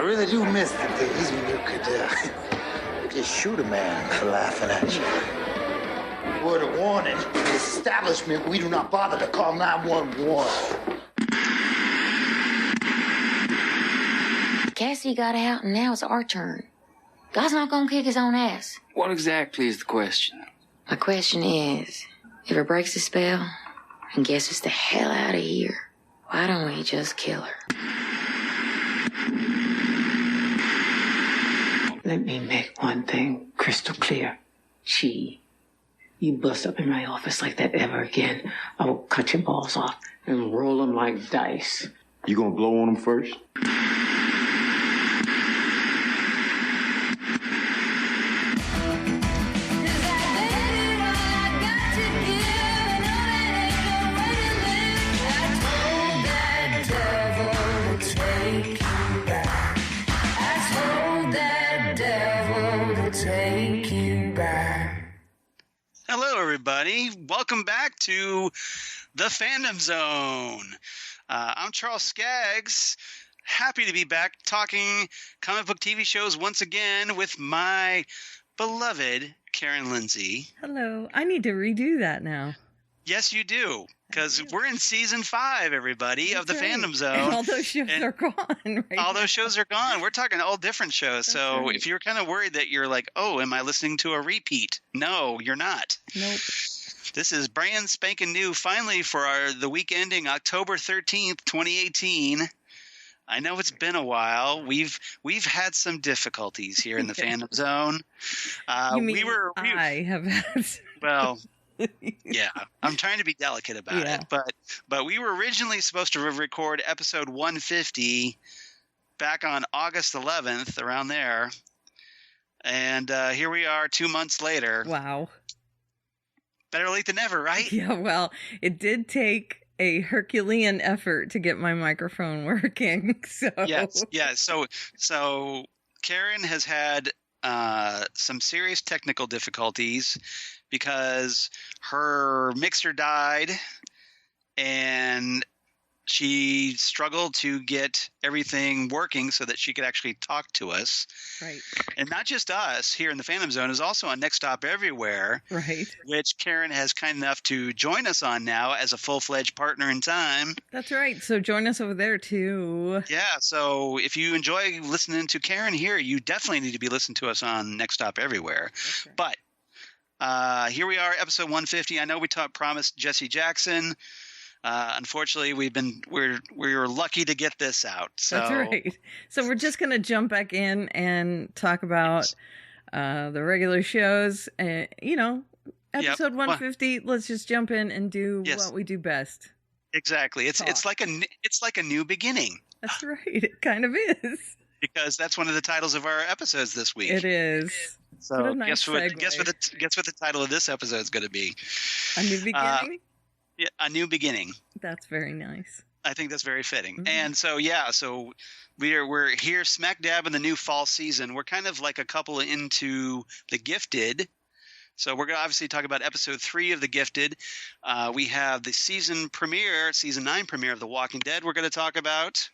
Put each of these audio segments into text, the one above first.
really do miss the days when you could just shoot a man for laughing at you. Word of warning, in this establishment, we do not bother to call 911. Cassie got out, and now it's our turn. God's not gonna kick his own ass. What exactly is the question? My question is, if her breaks the spell and gets us the hell out of here, why don't we just kill her? Let me make one thing crystal clear. Chi, you bust up in my office like that ever again, I will cut your balls off and roll them like dice. You gonna blow on them first? Hello, everybody. Welcome back to the Fandom Zone. I'm Charles Skaggs. Happy to be back talking comic book TV shows once again with my beloved Karen Lindsay. Hello. I need to redo that now. Yes, you do. Because we're in season 5, everybody, of the Fandom Zone. And all those shows are gone, right? All those shows are gone. We're talking all different shows. So if you're kind of worried that you're like, oh, am I listening to a repeat? No, you're not. Nope. This is brand spanking new, finally, for the week ending October 13th, 2018. I know it's been a while. We've had some difficulties here in the Fandom Zone. You mean I have had some. Well, yeah, I'm trying to be delicate about it, but we were originally supposed to record episode 150 back on August 11th, around there, and here we are 2 months later. Wow. Better late than never, right? Yeah, well, it did take a Herculean effort to get my microphone working. So So Karen has had some serious technical difficulties because her mixer died and she struggled to get everything working so that she could actually talk to us. Right. And not just us here in the Fandom Zone, is also on Next Stop Everywhere. Right. Which Karen has kind enough to join us on now as a full-fledged partner in time. That's right. So join us over there too. Yeah. So if you enjoy listening to Karen here, you definitely need to be listening to us on Next Stop Everywhere. Right. But here we are, episode 150. I know we promised Jesse Jackson. Unfortunately, we're lucky to get this out. So. That's right. So we're just going to jump back in and talk about the regular shows. Episode 150. Let's just jump in and do what we do best. Exactly. It's like a new beginning. That's right. It kind of is. Because that's one of the titles of our episodes this week. It is. So guess what the title of this episode is going to be? A New Beginning. Yeah, A New Beginning. That's very nice. I think that's very fitting. Mm-hmm. And so we're here smack dab in the new fall season. We're kind of like a couple into The Gifted. So we're going to obviously talk about episode 3 of The Gifted. We have the season 9 premiere of The Walking Dead we're going to talk about.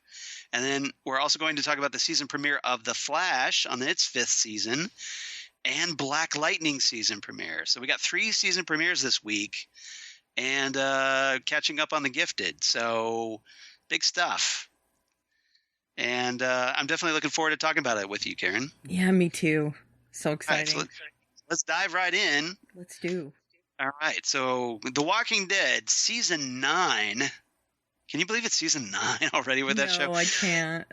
And then we're also going to talk about the season premiere of The Flash on its 5th season and Black Lightning season premiere. So we got 3 season premieres this week. And catching up on The Gifted. So big stuff. And I'm definitely looking forward to talking about it with you, Karen. Yeah, me too. So exciting. Right, so let's dive right in. Let's do. All right. So The Walking Dead, season 9. Can you believe it's season 9 already with that show? No, I can't.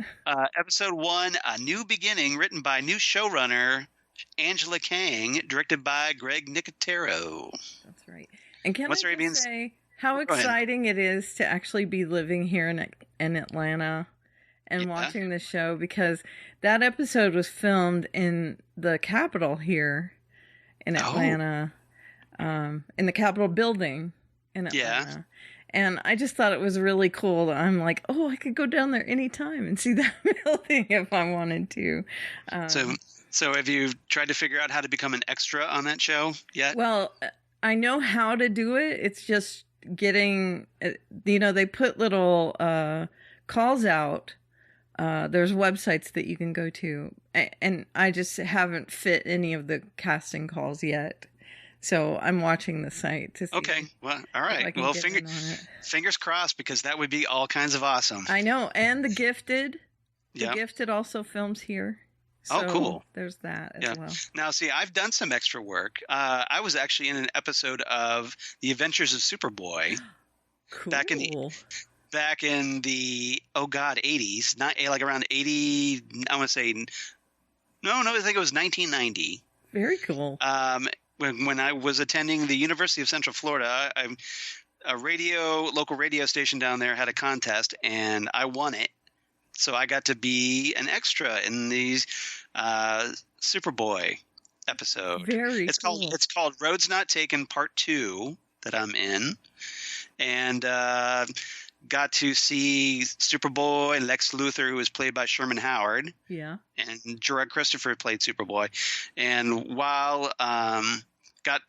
Episode 1, A New Beginning, written by new showrunner Angela Kang, directed by Greg Nicotero. That's right. And can I just say how exciting it is to actually be living here in Atlanta and watching the show, because that episode was filmed in the Capitol here in Atlanta, in the Capitol building in Atlanta. Yeah. And I just thought it was really cool. I'm like, I could go down there anytime and see that building if I wanted to. So have you tried to figure out how to become an extra on that show yet? Well, I know how to do it. It's just getting, they put little calls out there's websites that you can go to, and I just haven't fit any of the casting calls yet. So I'm watching the site to see. Okay, well, all right. Well, fingers crossed, because that would be all kinds of awesome. I know, and The Gifted. The Gifted also films here. So cool. There's that as well. Now, see, I've done some extra work. I was actually in an episode of The Adventures of Superboy. Cool. Back in the 80s, not like around 80. I want to say I think it was 1990. Very cool. When I was attending the University of Central Florida, a local radio station down there had a contest, and I won it. So I got to be an extra in the Superboy episode. Very cool. It's called Roads Not Taken Part 2 that I'm in, and got to see Superboy and Lex Luthor, who was played by Sherman Howard. Yeah. And Gerard Christopher played Superboy. And while got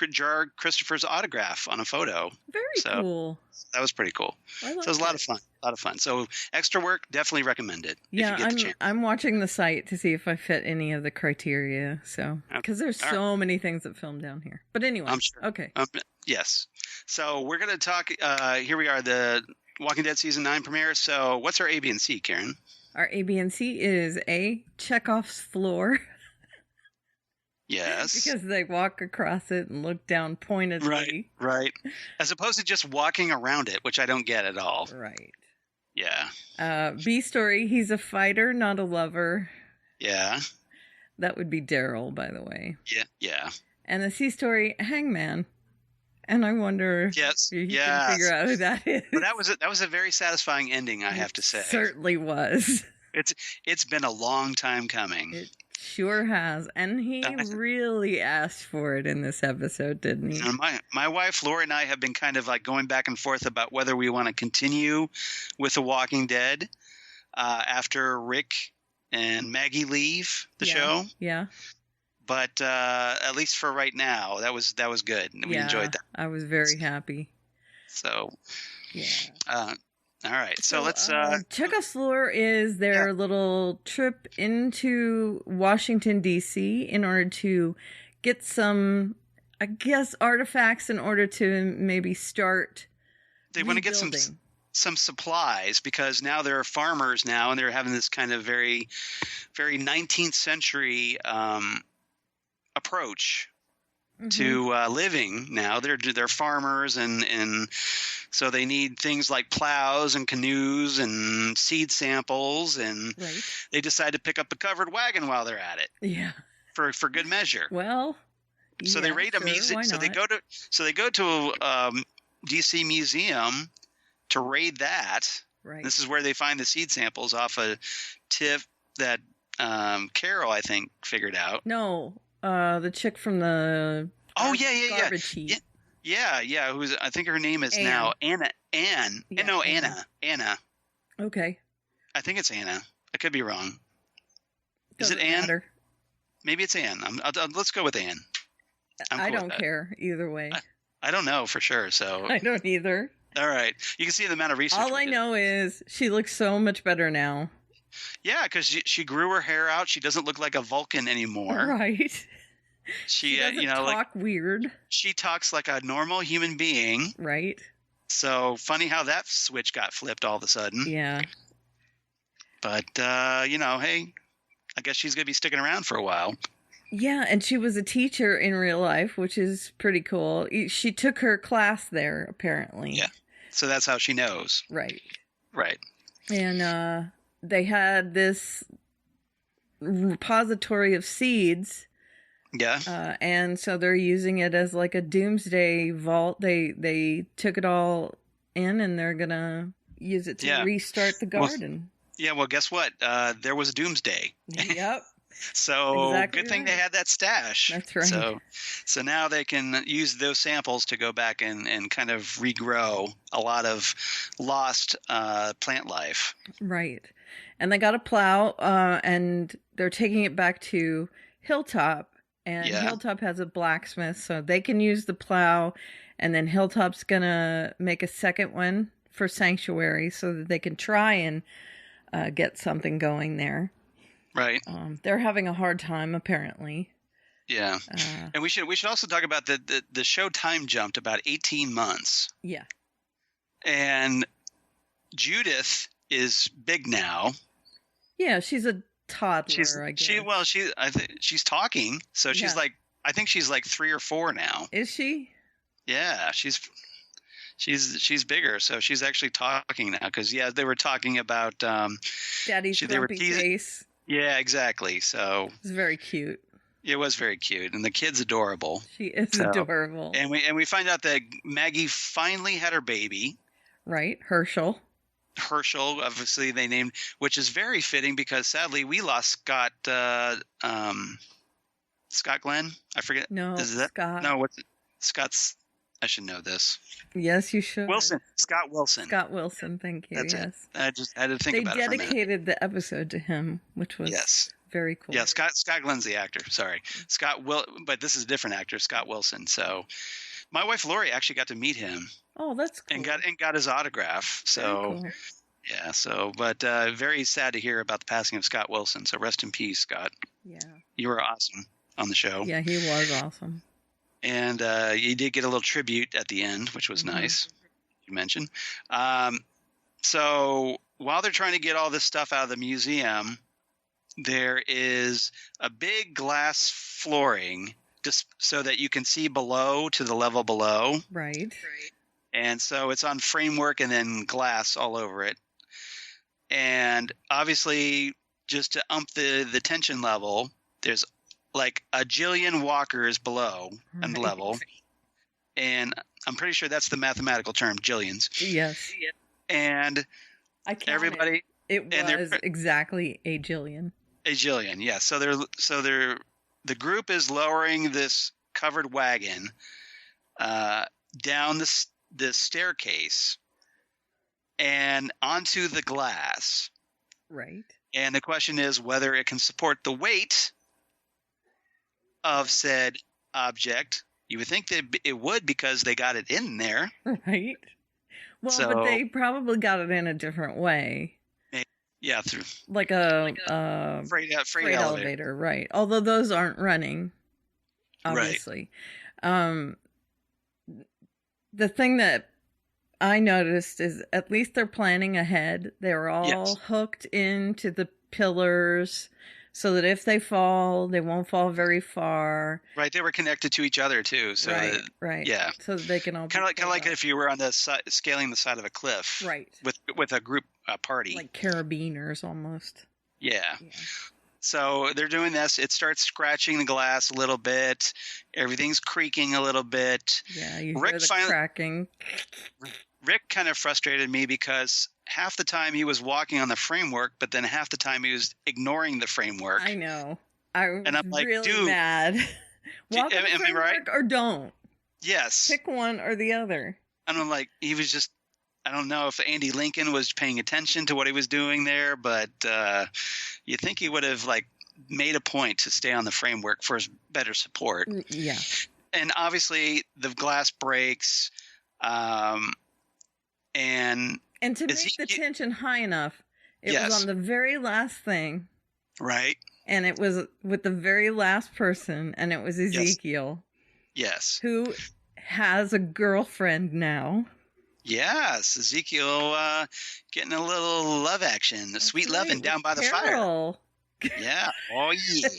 Gerard Christopher's autograph on a photo. Very cool. That was pretty cool. So it was a lot of fun. So extra work, definitely recommend it. Yeah, if you get the chance. I'm watching the site to see if I fit any of the criteria. So because there's so many things that film down here. But anyway, I'm sure. Okay. Yes. So we're going to talk. Here we are, the Walking Dead season 9 premiere. So what's our A, B, and C, Karen? Our A, B, and C is A, Chekhov's floor. Yes. Because they walk across it and look down pointedly. Right. As opposed to just walking around it, which I don't get at all. Right. Yeah. B story, he's a fighter, not a lover. Yeah. That would be Daryl, by the way. Yeah. And the C story, Hangman. And I wonder if you can figure out who that is. But that was a very satisfying ending, I have to say. Certainly was. It's been a long time coming. It sure has. And he really asked for it in this episode, didn't he? My wife, Laura, and I have been kind of like going back and forth about whether we want to continue with The Walking Dead after Rick and Maggie leave the show. Yeah. But at least for right now, that was good. We enjoyed that. I was very happy. So, yeah. All right. So let's. Chekhov's floor is their little trip into Washington, D.C. in order to get some, I guess, artifacts in order to maybe start. They want to get some supplies, because now there are farmers now, and they're having this kind of very, very 19th century approach to living now. They're farmers, and so they need things like plows and canoes and seed samples, and they decide to pick up a covered wagon while they're at it. Yeah, for good measure. Well, so they raid a museum. So they go to DC Museum to raid that. Right. This is where they find the seed samples off a tip that Carol, I think, figured out. No. The chick from the garbage heap. Yeah. Who's, I think her name is now Anna. Anna. Okay. I think it's Anna. I could be wrong. Doesn't is it Ann? Matter. Maybe it's Ann. Let's go with Ann. I don't care either way. I don't know for sure. So I don't either. All right. You can see the amount of research. All I know is she looks so much better now. Yeah, because she grew her hair out. She doesn't look like a Vulcan anymore. Right. She doesn't talk weird. She talks like a normal human being. Right. So funny how that switch got flipped all of a sudden. Yeah. But hey, I guess she's gonna be sticking around for a while. Yeah, and she was a teacher in real life, which is pretty cool. She took her class there, apparently. Yeah. So that's how she knows. Right. Right. And they had this repository of seeds. Yeah. And so they're using it as like a doomsday vault. They took it all in, and they're gonna use it to restart the garden. Well, guess what? There was a doomsday. Yep. So exactly good thing they had that stash. That's right. So now they can use those samples to go back and kind of regrow a lot of lost plant life. Right. And they got a plow, and they're taking it back to Hilltop. And Hilltop has a blacksmith, so they can use the plow. And then Hilltop's going to make a second one for Sanctuary so that they can try and get something going there. Right. They're having a hard time, apparently. Yeah. And we should also talk about the show time jumped about 18 months. Yeah. And Judith is big now. Yeah, she's a toddler, I guess. I think she's talking. So she's I think she's like 3 or 4 now. Is she? Yeah, she's bigger, so she's actually talking now. Because they were talking about Daddy's grumpy face. Yeah, exactly. So it's very cute. It was very cute, and the kid's adorable. She is adorable. And we find out that Maggie finally had her baby. Right, Herschel, obviously they named, which is very fitting because sadly we lost Scott. Scott Glenn, I forget. No, Scott. No, what's it? Scott's. I should know this. Yes, you should. Scott Wilson. Scott Wilson, thank you. That's yes. It. I just had to think about it for a minute. They dedicated the episode to him, which was very cool. Yeah, Scott Glenn's the actor. Sorry. But this is a different actor, Scott Wilson. So my wife Lori actually got to meet him. Oh, that's cool. And got his autograph. So cool. Yeah, but very sad to hear about the passing of Scott Wilson. So rest in peace, Scott. Yeah. You were awesome on the show. Yeah, he was awesome. And you did get a little tribute at the end, which was nice. You mentioned. So while they're trying to get all this stuff out of the museum, there is a big glass flooring just so that you can see below to the level below. Right. And so it's on framework and then glass all over it. And obviously, just to ump the tension level, there's like a jillion walkers below on the level. And I'm pretty sure that's the mathematical term, jillions. Yes. And everybody. It was exactly a jillion. A jillion, yeah. So the group is lowering this covered wagon down the staircase and onto the glass. Right. And the question is whether it can support the weight of said object. You would think that it would because they got it in there. Right. Well, but they probably got it in a different way. Yeah, through like a freight elevator, right? Although those aren't running, obviously. Right. The thing that I noticed is at least they're planning ahead. They're all hooked into the pillars so that if they fall, they won't fall very far. Right. They were connected to each other too. So right. Yeah. So that they can all kind of like if you were on the scaling the side of a cliff. Right. With a group party. Like carabiners almost. Yeah. So they're doing this. It starts scratching the glass a little bit. Everything's creaking a little bit. Yeah, you hear the cracking. Rick kind of frustrated me because half the time he was walking on the framework, but then half the time he was ignoring the framework. I know. I'm like, really dude, mad. Walk on the framework right? or don't. Yes. Pick one or the other. And I'm like, he was just, I don't know if Andy Lincoln was paying attention to what he was doing there, but you think he would have made a point to stay on the framework for better support. Yeah. And obviously the glass breaks. And to make the tension high enough, it was on the very last thing. Right. And it was with the very last person, and it was Ezekiel. Yes. Who has a girlfriend now. Yes, Ezekiel getting a little love action, the sweet loving down by the fire. Yeah. Oh, yeah.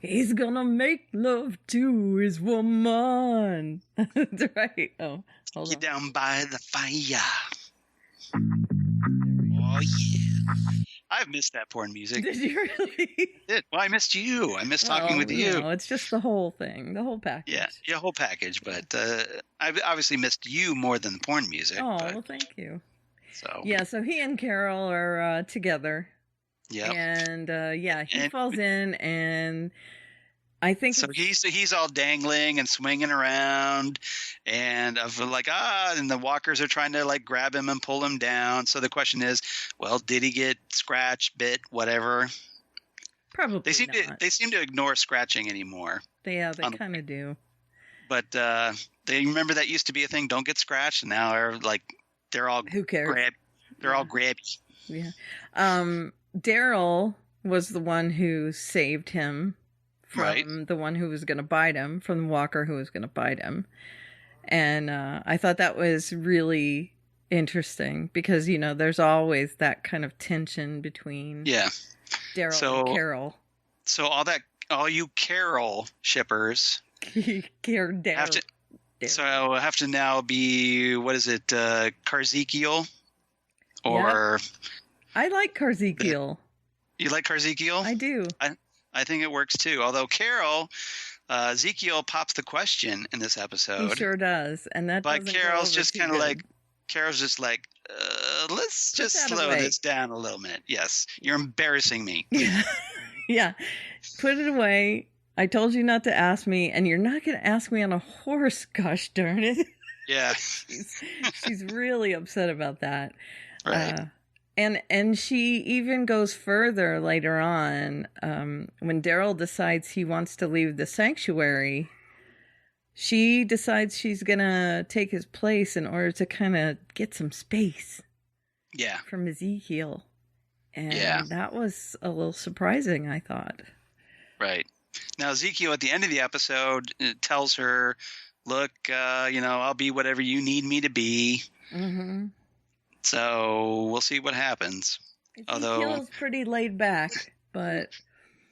He's gonna make love to his woman. That's right. Oh, hold on. Down by the fire. Oh, yeah. I've missed that porn music. Did you really? Well, I missed you. I missed talking with you. No, it's just the whole thing, the whole package. Yeah, whole package. But I've obviously missed you more than the porn music. Oh, well, thank you. So he and Carol are together. Yeah. And he falls in, and I think so. He's all dangling and swinging around, and and the walkers are trying to grab him and pull him down. So the question is, well, did he get scratched, bit, whatever? Probably they seem to ignore scratching anymore. They kind of do. But they remember that used to be a thing. Don't get scratched, and now they're all who cares? They're all grabby. Yeah. Daryl was the one who saved him from the one who was going to bite him, from the walker who was going to bite him. And I thought that was really interesting because, you know, there's always that kind of tension between Daryl and Carol. So all you Carol shippers Daryl. So have to now be, what is it, Karzekiel? Or... Yep. I like Karzekiel. You like Karzekiel? I do. I think it works too. Although Carol, Ezekiel pops the question in this episode. He sure does, and that. But Carol's just kind of like, let's just slow this down a little bit. Yes, you're embarrassing me. Yeah, put it away. I told you not to ask me, and you're not going to ask me on a horse. Gosh darn it. Yeah. she's really upset about that. Right. And she even goes further later on when Daryl decides he wants to leave the sanctuary. She decides she's going to take his place in order to kind of get some space. Yeah. From Ezekiel. And that was a little surprising, I thought. Right. Now, Ezekiel at the end of the episode tells her, look, I'll be whatever you need me to be. Mm-hmm. So we'll see what happens. Ezekiel's pretty laid back, but...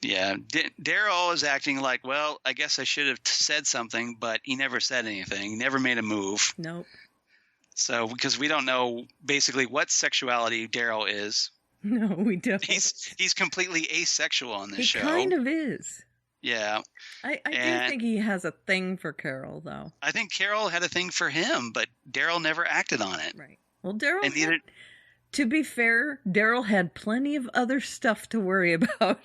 Yeah, Daryl is acting like, well, I guess I should have said something, but he never said anything. He never made a move. Nope. So, because we don't know basically what sexuality Daryl is. No, we don't. He's completely asexual on this show. He kind of is. Yeah. I do think he has a thing for Carol, though. I think Carol had a thing for him, but Daryl never acted on it. Right. Well, to be fair, Daryl had plenty of other stuff to worry about.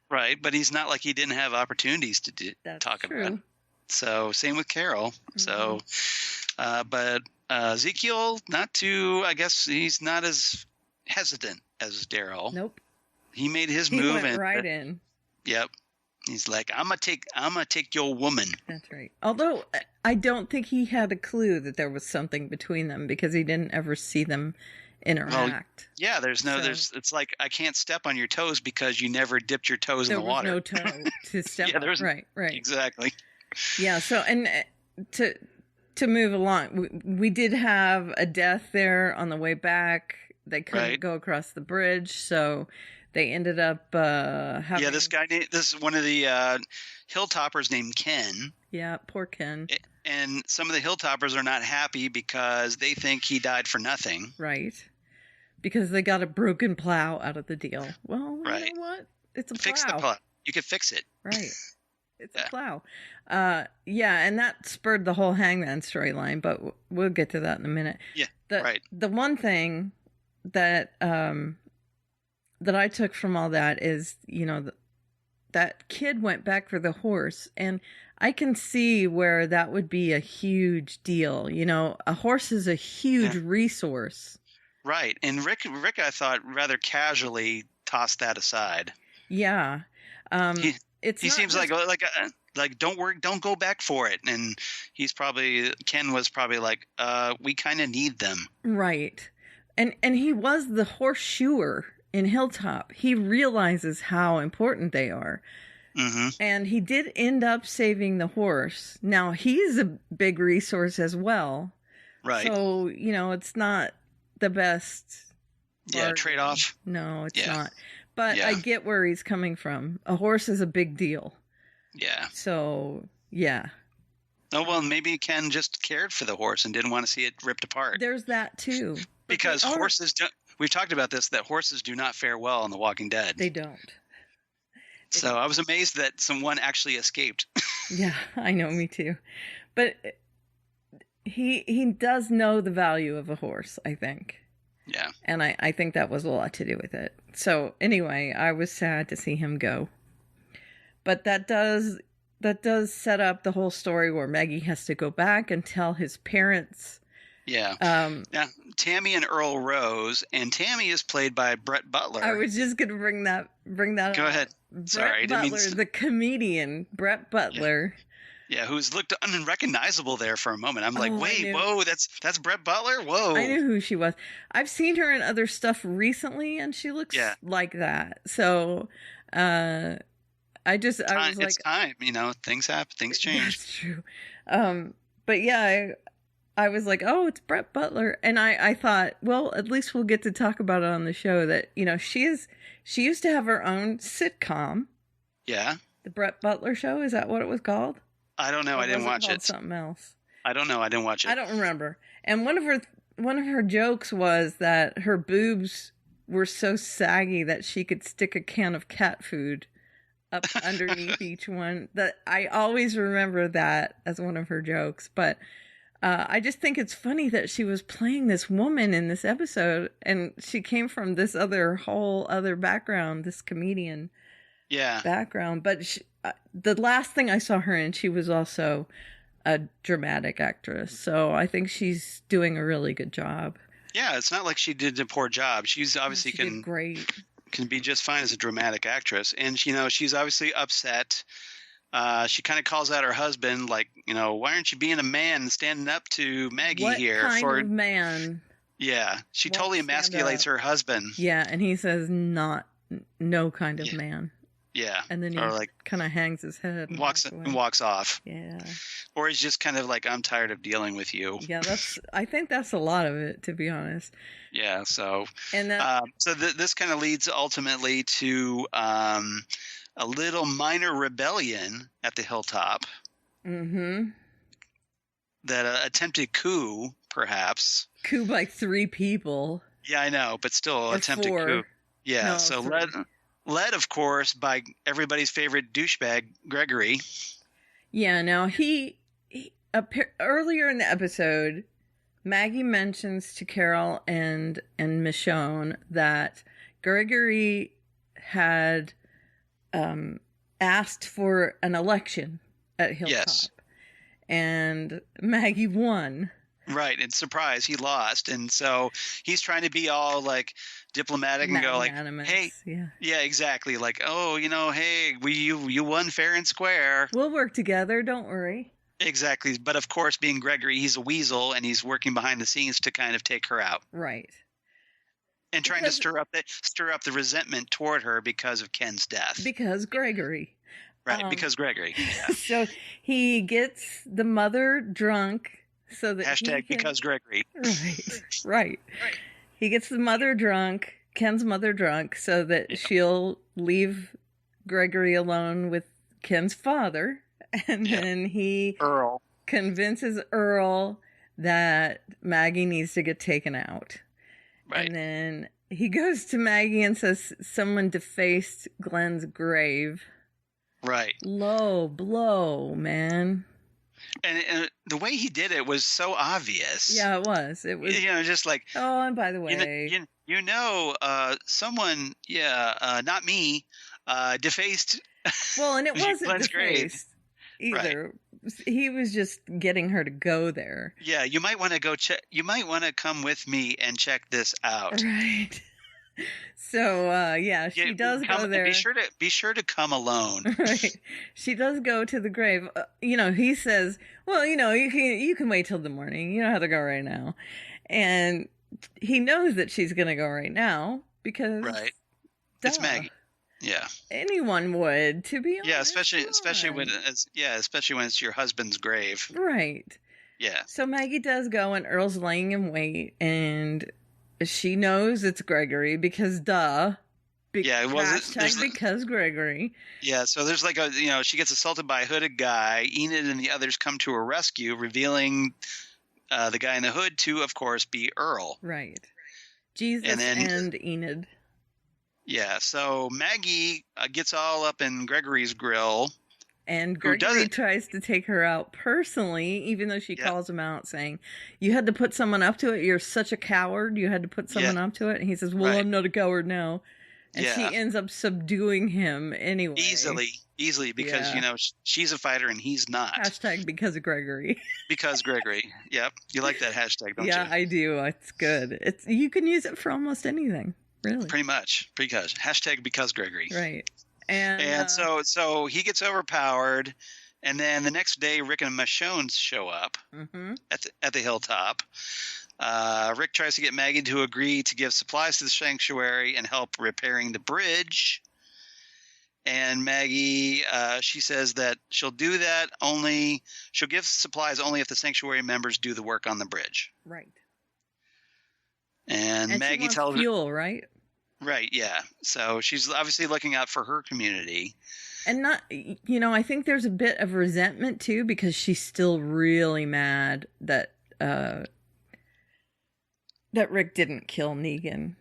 Right, but he's not like he didn't have opportunities to talk about it. So, same with Carol. Mm-hmm. So, but Ezekiel, I guess he's not as hesitant as Daryl. Nope. He made his move. He went right in. Yep. He's like, I'm gonna take your woman. That's right. Although I don't think he had a clue that there was something between them because he didn't ever see them interact. Well, yeah, it's like I can't step on your toes because you never dipped your toes in the water. There was no toe to step on. Right. Exactly. Yeah, so and to move along, we did have a death there on the way back. They couldn't go across the bridge, so they ended up having... Yeah, this is one of the Hilltoppers named Ken. Yeah, poor Ken. And some of the Hilltoppers are not happy because they think he died for nothing. Right. Because they got a broken plow out of the deal. Well, you know what? It's a plow. Fix the plow. You can fix it. Right. It's a plow. And that spurred the whole Hangman storyline, but we'll get to that in a minute. Yeah, The one thing that that I took from all that is, that kid went back for the horse, and I can see where that would be a huge deal. A horse is a huge resource. Right. And Rick, I thought, rather casually tossed that aside. Yeah. He seems like don't worry, don't go back for it. And Ken was probably like, we kind of need them. Right. And he was the horseshoer in Hilltop. He realizes how important they are. Mm-hmm. And he did end up saving the horse. Now, he's a big resource as well. Right. So, it's not the best trade-off. No, it's not. But I get where he's coming from. A horse is a big deal. Yeah. So, yeah. Oh, well, maybe Ken just cared for the horse and didn't want to see it ripped apart. There's that, too. Because horses don't... We've talked about this, that horses do not fare well on The Walking Dead. They don't. So I was amazed that someone actually escaped. Yeah, I know, me too. But he does know the value of a horse, I think. Yeah. And I think that was a lot to do with it. So anyway, I was sad to see him go. But that does set up the whole story where Maggie has to go back and tell his parents. Yeah. Now, Tammy and Earl Rose, and Tammy is played by Brett Butler. I was just going to bring that Go up. ahead. Sorry. Brett Butler, the comedian, Brett Butler. Yeah, who's looked unrecognizable there for a moment. I'm like, wait, whoa, that's Brett Butler? Whoa. I knew who she was. I've seen her in other stuff recently, and she looks like that. So, I was like, it's time, things happen, things change. That's true. But yeah, I was like, oh, it's Brett Butler. And I thought, well, at least we'll get to talk about it on the show that, she used to have her own sitcom. Yeah. The Brett Butler Show. Is that what it was called? I don't know. I didn't watch it. Something else. I don't know. I didn't watch it. I don't remember. And one of her jokes was that her boobs were so saggy that she could stick a can of cat food up underneath each one. That I always remember that as one of her jokes. But I just think it's funny that she was playing this woman in this episode, and she came from this whole other background, this comedian background. But the last thing I saw her in, she was also a dramatic actress. So I think she's doing a really good job. Yeah, it's not like she did a poor job. She's obviously did great. Can be just fine as a dramatic actress. And, she's obviously upset. She kind of calls out her husband, like, why aren't you being a man and standing up to Maggie here? What kind of man? Yeah, she totally emasculates her husband. Yeah, and he says no kind of man. Yeah. And then he kind of hangs his head and walks off. Yeah. Or he's just kind of like, I'm tired of dealing with you. Yeah, I think that's a lot of it, to be honest. Yeah, so and this kind of leads ultimately to a little minor rebellion at the hilltop. Mm-hmm. That attempted coup, perhaps. Coup by 3 people. Yeah, I know, but still attempted 4. coup. Yeah, no, so 3. led, of course, by everybody's favorite douchebag, Gregory. Yeah, now he earlier in the episode, Maggie mentions to Carol and Michonne that Gregory had asked for an election at Hilltop. Yes. And Maggie won. Right, and surprise, he lost, and so he's trying to be all like diplomatic and go like, "Hey, yeah, exactly." Like, "Oh, hey, you won fair and square. We'll work together. Don't worry." Exactly, but of course, being Gregory, he's a weasel, and he's working behind the scenes to kind of take her out. Right. And trying to stir up the resentment toward her because of Ken's death. Because Gregory. Right, because Gregory. Yeah. So he gets the mother drunk. So that # because Gregory. Right. He gets the mother drunk, Ken's mother drunk, so that she'll leave Gregory alone with Ken's father. And then he Earl convinces Earl that Maggie needs to get taken out. Right. And then he goes to Maggie and says someone defaced Glenn's grave. Right. Low blow, man. And the way he did it was so obvious. Yeah, it was. It was, just like, oh, and by the way, someone, not me, defaced. Well, and it wasn't Glenn's defaced either. Right. He was just getting her to go there. Yeah, you might want to go check. You might want to come with me and check this out. Right. So she does go there. Be sure to come alone. Right. She does go to the grave. He says, "Well, you can wait till the morning. You don't have to go right now." And he knows that she's going to go right now because it's Maggie. Yeah. Anyone would, to be honest. Yeah, especially when it's your husband's grave. Right. Yeah. So Maggie does go, and Earl's laying in wait, and she knows it's Gregory because because Gregory. Yeah, so there's like she gets assaulted by a hooded guy. Enid and the others come to her rescue, revealing the guy in the hood to, of course, be Earl. Right. Jesus and Enid. Yeah, so Maggie gets all up in Gregory's grill. And Gregory tries to take her out personally, even though she calls him out saying, "You had to put someone up to it. You're such a coward. You had to put someone up to it." And he says, "Well, I'm not a coward now." And she ends up subduing him anyway. Easily, because, she's a fighter and he's not. # because of Gregory. Because Gregory. Yep. You like that hashtag, don't you? Yeah, I do. It's good. You can use it for almost anything, really. Pretty much. # because Gregory. Right. And so he gets overpowered, And then the next day, Rick and Michonne show up at the hilltop. Rick tries to get Maggie to agree to give supplies to the sanctuary and help repairing the bridge. And Maggie, she says that she'll do that she'll give supplies only if the sanctuary members do the work on the bridge. Right. And Maggie she wants tells fuel, right? Right, yeah. So she's obviously looking out for her community. And not, I think there's a bit of resentment too, because she's still really mad that Rick didn't kill Negan.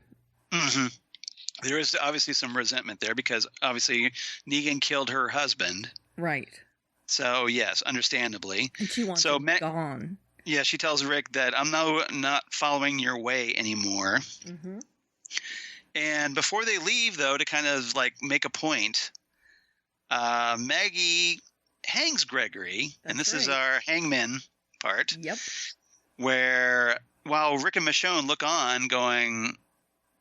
Mm-hmm. There is obviously some resentment there because obviously Negan killed her husband. Right. So yes, understandably. And she wants him gone. Yeah, she tells Rick that I'm not following your way anymore. Mm-hmm. And before they leave, though, to kind of like make a point, Maggie hangs Gregory. And this is our hangman part. Yep. Where while Rick and Michonne look on going,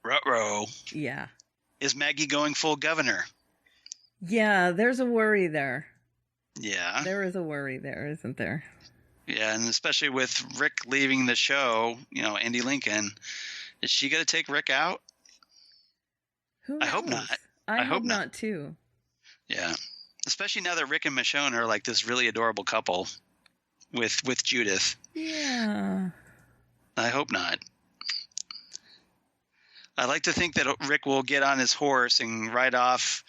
ruh-roh. Yeah. Is Maggie going full governor? Yeah, there's a worry there. Yeah. There is a worry there, isn't there? Yeah, and especially with Rick leaving the show, Andy Lincoln, is she going to take Rick out? Who knows? I hope not. I hope not too. Yeah. Especially now that Rick and Michonne are like this really adorable couple with Judith. Yeah. I hope not. I like to think that Rick will get on his horse and ride off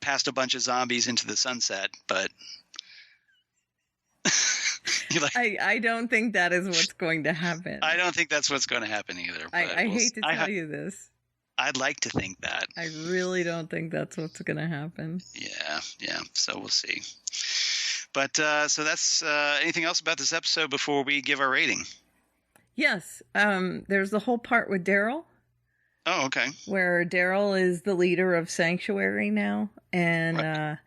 past a bunch of zombies into the sunset, but I don't think that is what's going to happen. I don't think that's what's going to happen either. I hate to tell you this. I'd like to think that. I really don't think that's what's going to happen. Yeah. So we'll see. But so that's anything else about this episode before we give our rating? Yes. There's the whole part with Daryl. Oh, okay. Where Daryl is the leader of Sanctuary now, and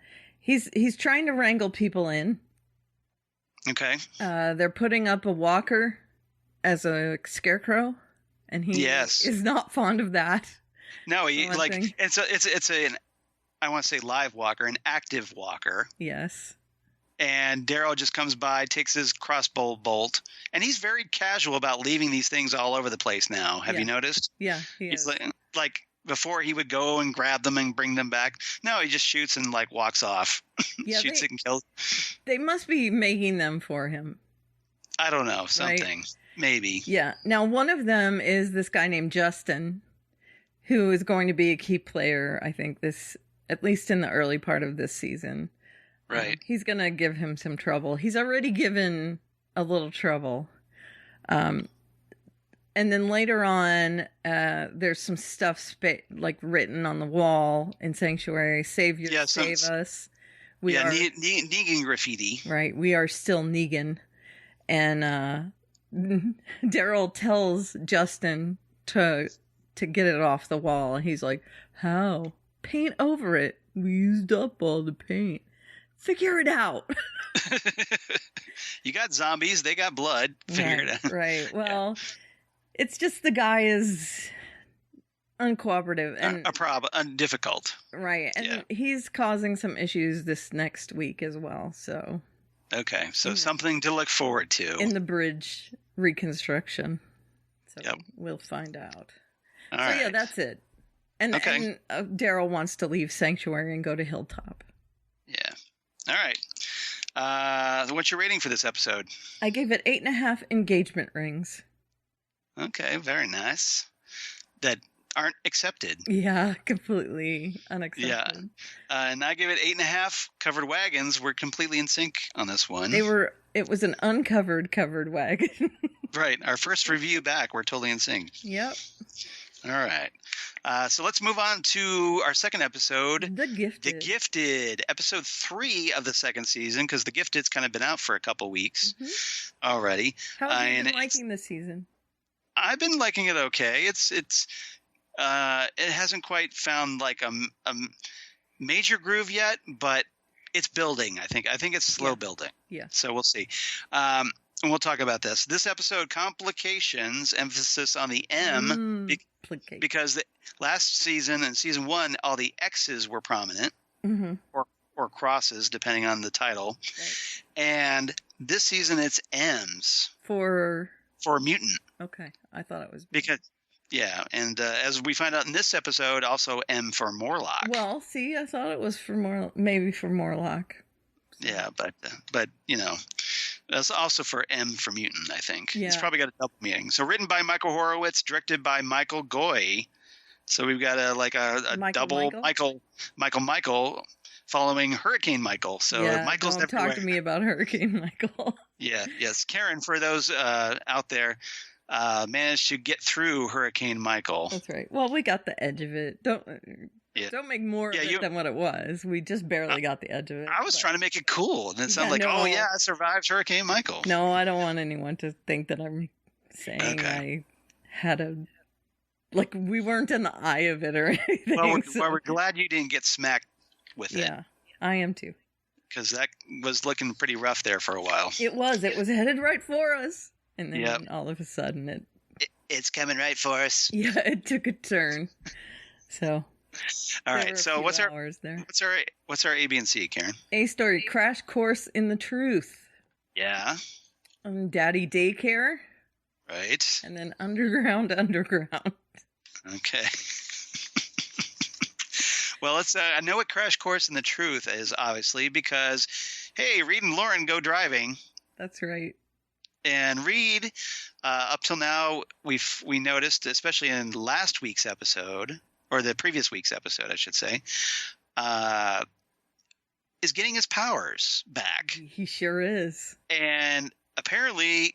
he's trying to wrangle people in. Okay. They're putting up a walker as a scarecrow, and he is not fond of that. No, it's an I want to say live walker, an active walker. Yes. And Daryl just comes by, takes his crossbow bolt, and he's very casual about leaving these things all over the place now. Have you noticed? Yeah, he's like before he would go and grab them and bring them back. No, he just shoots and like walks off. Yeah, shoots it and kills. They must be making them for him. I don't know, something. Right? Maybe. Yeah. Now, one of them is this guy named Justin, who is going to be a key player, I think, at least in the early part of this season. Right. He's going to give him some trouble. He's already given a little trouble. And then later on, there's some stuff written on the wall in Sanctuary. Save us. Negan graffiti. Right. We are still Negan. And Daryl tells Justin to get it off the wall. And he's like, how? Paint over it. We used up all the paint. Figure it out. You got zombies. They got blood. Figure it out. Right. Well, it's just the guy is uncooperative and difficult. Right. And he's causing some issues this next week as well. So. Okay. So something to look forward to. In the bridge reconstruction. So we'll find out. All right. Yeah, that's it. And Daryl wants to leave Sanctuary and go to Hilltop. Yeah. All right. What's your rating for this episode? I gave it 8.5 engagement rings. Okay, very nice. That aren't accepted. Yeah, completely unaccepted. Yeah. And I gave it 8.5 covered wagons. We're completely in sync on this one. It was an uncovered covered wagon. Right. Our first review back, we're totally in sync. Yep. All right. So let's move on to our second episode. The Gifted. The Gifted. Episode 3 of the second season, because The Gifted's kind of been out for a couple weeks already. How have you been liking this season? I've been liking it okay. It hasn't quite found like a major groove yet, but it's building, I think. I think it's slow building. Yeah. So we'll see. And we'll talk about this. This episode, complications, emphasis on the M, because last season and season 1, all the X's were prominent, or or crosses, depending on the title. Right. And this season it's M's for mutant. Okay, I thought it was because and as we find out in this episode, also M for Morlock. Well, see, I thought it was maybe for Morlock. Yeah, but you know, that's also for M for mutant, I think. Yeah. It's probably got a double meaning. So written by Michael Horowitz, directed by Michael Goy. So we've got a double Michael following Hurricane Michael. So Michael's don't talk to me about Hurricane Michael. Yes. Karen, for those out there, managed to get through Hurricane Michael. That's right. Well, we got the edge of it. Don't make more of it than what it was. We just barely got the edge of it. I was trying to make it cool, and it sounded I survived Hurricane Michael. No, I don't want anyone to think that I'm saying I had we weren't in the eye of it or anything. Well, we're glad you didn't get smacked with it. Yeah, I am too. Because that was looking pretty rough there for a while. It was headed right for us. And then all of a sudden it's coming right for us. Yeah, it took a turn. So all right. So what's our A, B, and C, Karen? A story: Crash Course in the Truth. Yeah. Daddy Daycare. Right. And then Underground. Okay. Well, let's. I know what Crash Course in the Truth is, obviously, because hey, Reed and Lauren go driving. That's right. And Reed, up till now, we noticed, especially in last week's episode, or the previous week's episode, I should say, is getting his powers back. He sure is. And apparently,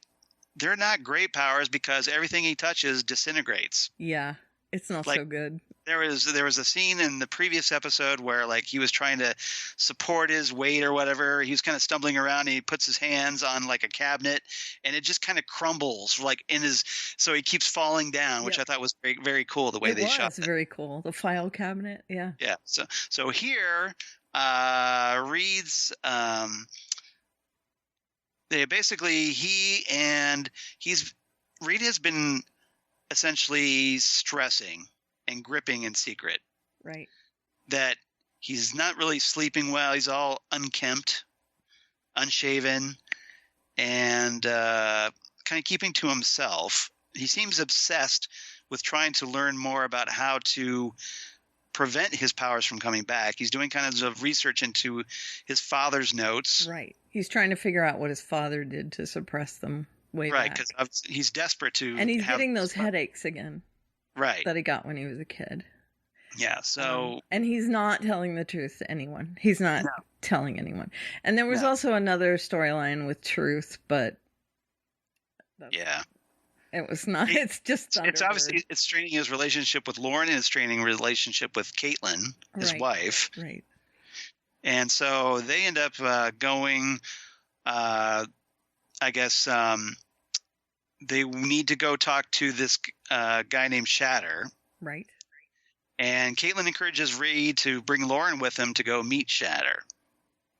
they're not great powers because everything he touches disintegrates. Yeah, it's not so good. There was a scene in the previous episode where he was trying to support his weight or whatever. He was kind of stumbling around and he puts his hands on a cabinet and it just kind of crumbles so he keeps falling down, which I thought was very, very cool the way they shot it. It was very cool. The file cabinet. Yeah. Yeah. So here, Reed's Reed has been essentially stressing and gripping in secret. Right. That he's not really sleeping well. He's all unkempt, unshaven, and kind of keeping to himself. He seems obsessed with trying to learn more about how to prevent his powers from coming back. He's doing kind of research into his father's notes. Right. He's trying to figure out what his father did to suppress them way back. Right, because he's desperate to. And he's getting those headaches again. Right. That he got when he was a kid. Yeah, so... and he's not telling the truth to anyone. He's not telling anyone. And there was also another storyline with Truth, but... yeah. It was not... It's just Thunderbird. It's obviously... It's straining his relationship with Lauren and it's straining relationship with Caitlin, his wife. Right. And so they end up going... I guess... they need to go talk to this guy named Shatter. Right. And Caitlin encourages Reed to bring Lauren with him to go meet Shatter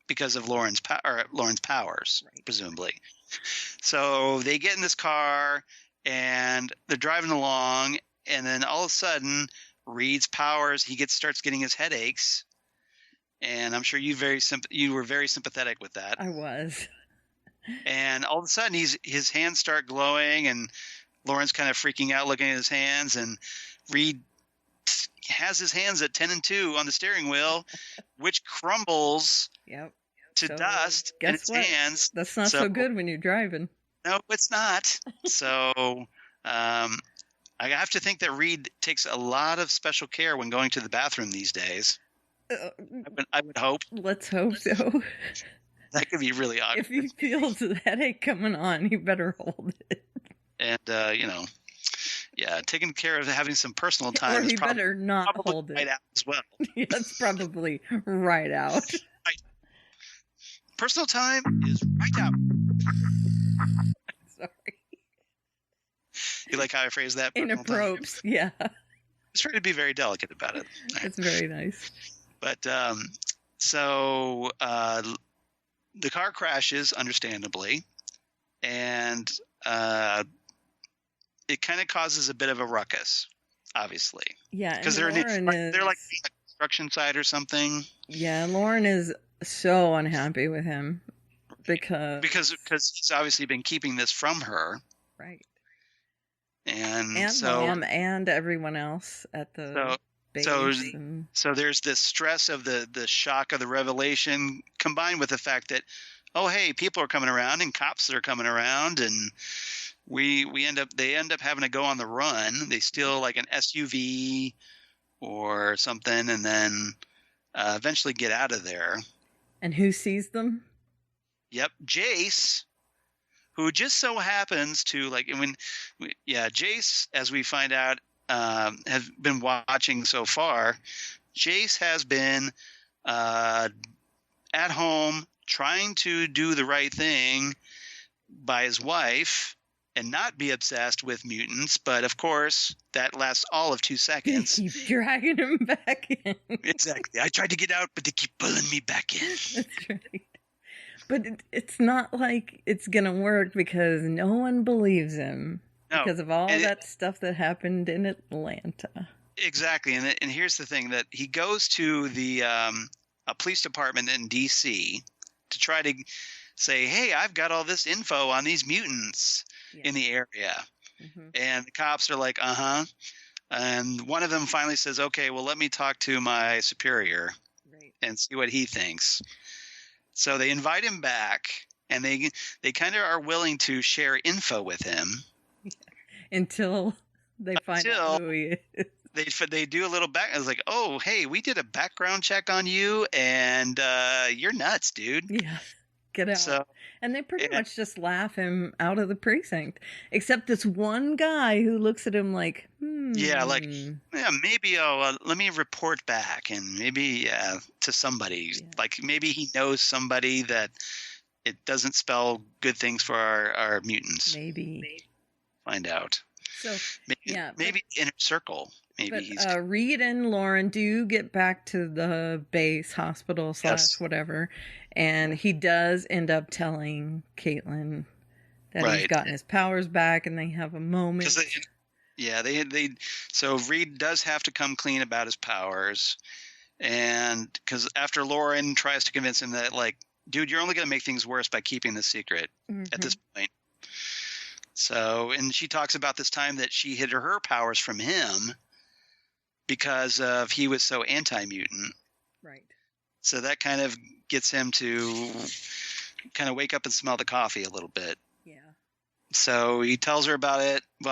because of Lauren's powers, presumably. So they get in this car and they're driving along, and then all of a sudden, Reed's powers, starts getting his headaches. And I'm sure you were very sympathetic with that. I was. And all of a sudden, his hands start glowing, and Lauren's kind of freaking out looking at his hands, and Reed has his hands at 10 and 2 on the steering wheel, which crumbles to dust in his hands. That's not so good when you're driving. No, it's not. So I have to think that Reed takes a lot of special care when going to the bathroom these days. I would hope. Let's hope so. That could be really awkward. If he feels the headache coming on, he better hold it. And, taking care of having some personal time is probably better not hold right it. out as well. That's probably right out. Right. Personal time is right out. Sorry. You like how I phrased that? Inappropriate. Yeah. I was trying to be very delicate about it. It's very nice. But so the car crashes, understandably, and it kind of causes a bit of a ruckus, obviously. Yeah, because they're like a construction site or something. Yeah, Lauren is so unhappy with him because he's obviously been keeping this from her, right? And so Mom and everyone else at the base. So there's this stress of the shock of the revelation combined with the fact that, oh hey, people are coming around and cops are coming around, and they end up having to go on the run. They steal like an SUV or something, and then eventually get out of there. And who sees them? Yep, Jace, who just so happens to Jace, as we find out, has been watching so far. Jace has been at home trying to do the right thing by his wife and not be obsessed with mutants, but of course that lasts all of 2 seconds. They keep dragging him back in. Exactly. I tried to get out, but they keep pulling me back in. That's right. But it's not like it's going to work because no one believes him because of all that stuff that happened in Atlanta. Exactly. And here's the thing, that he goes to the a police department in D.C. to try to say, hey, I've got all this info on these mutants in the area. Mm-hmm. And the cops are like, uh-huh. And one of them finally says, okay, well, let me talk to my superior and see what he thinks. So they invite him back, and they kind of are willing to share info with him. Until they find out who he is. They do a little back. I was like, oh, hey, we did a background check on you, and you're nuts, dude. Yeah, get out. And they pretty much just laugh him out of the precinct, except this one guy who looks at him like, yeah, maybe let me report back, and maybe to somebody, like maybe he knows somebody that it doesn't spell good things for our mutants. Maybe find out. So maybe inner circle. Maybe Reed and Lauren do get back to the base hospital / whatever, and he does end up telling Caitlin that he's gotten his powers back, and they have a moment. So Reed does have to come clean about his powers, and because after Lauren tries to convince him that, like, dude, you're only going to make things worse by keeping this secret at this point. So, and she talks about this time that she hid her powers from him because of he was so anti-mutant. Right. So that kind of gets him to kind of wake up and smell the coffee a little bit. Yeah. So he tells her about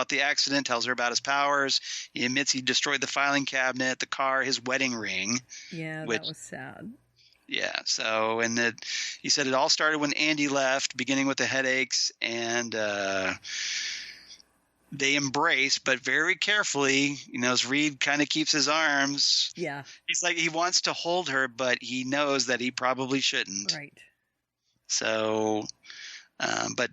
the accident, tells her about his powers. He admits he destroyed the filing cabinet, the car, his wedding ring. Yeah, that was sad. Yeah. So, and he said it all started when Andy left, beginning with the headaches, and they embrace, but very carefully, as Reed kind of keeps his arms. Yeah. He's like, he wants to hold her, but he knows that he probably shouldn't. Right. So, but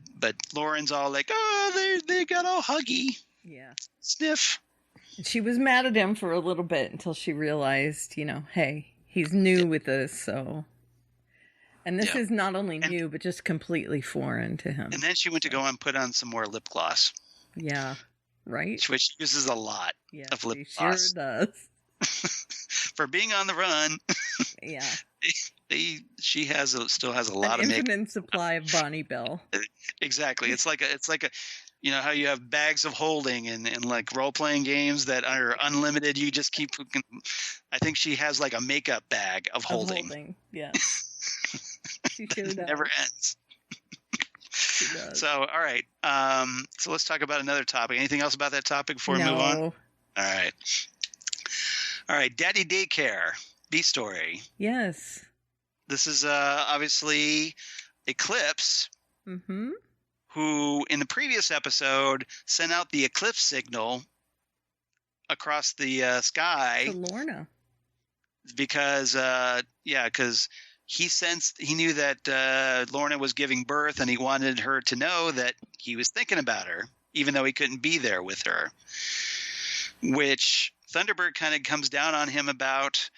Lauren's all like, oh, they got all huggy. Yeah. Sniff. She was mad at him for a little bit until she realized, hey, he's new with this, so. And this is not only new, but just completely foreign to him. And then she went to go and put on some more lip gloss. Yeah, right? Which she uses a lot of lip gloss. Sure does. For being on the run. Yeah. She still has a lot of makeup. Infinite supply of Bonnie Bell. Exactly. It's like a how you have bags of holding and like role-playing games that are unlimited. You just keep. I think she has like a makeup bag of holding. Yeah. She sure does. It never ends. So, all right. So let's talk about another topic. Anything else about that topic before we move on? All right. Daddy Daycare, B-story. Yes. This is obviously Eclipse, who in the previous episode sent out the eclipse signal across the sky. To Lorna. Because he knew that Lorna was giving birth, and he wanted her to know that he was thinking about her, even though he couldn't be there with her. Which Thunderbird kind of comes down on him about.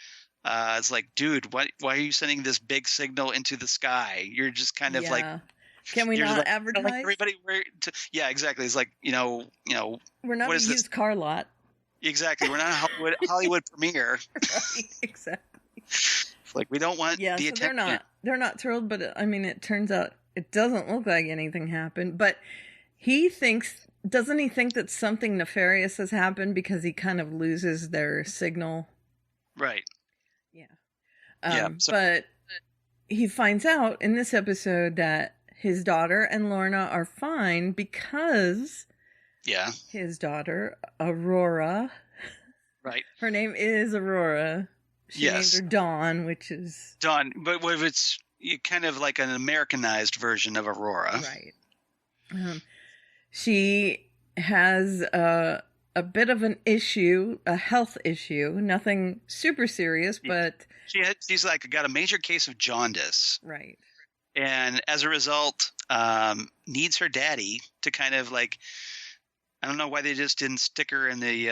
It's like, dude, why are you sending this big signal into the sky? You're just kind of like. Can we not advertise? Like everybody, yeah, exactly. It's like we're not a used car lot. Exactly, we're not a Hollywood premiere. Right, exactly. Like, we don't want the attention. They're not thrilled, but I mean, it turns out it doesn't look like anything happened. But doesn't he think that something nefarious has happened because he kind of loses their signal? Right. Yeah. But he finds out in this episode that his daughter and Lorna are fine because his daughter, Aurora, right, her name is Aurora. She named her Dawn, which is... Dawn, but it's kind of like an Americanized version of Aurora. Right. She has a bit of an issue, a health issue, nothing super serious, but... She's got a major case of jaundice. Right. And as a result, needs her daddy to kind of like... I don't know why they just didn't stick her in the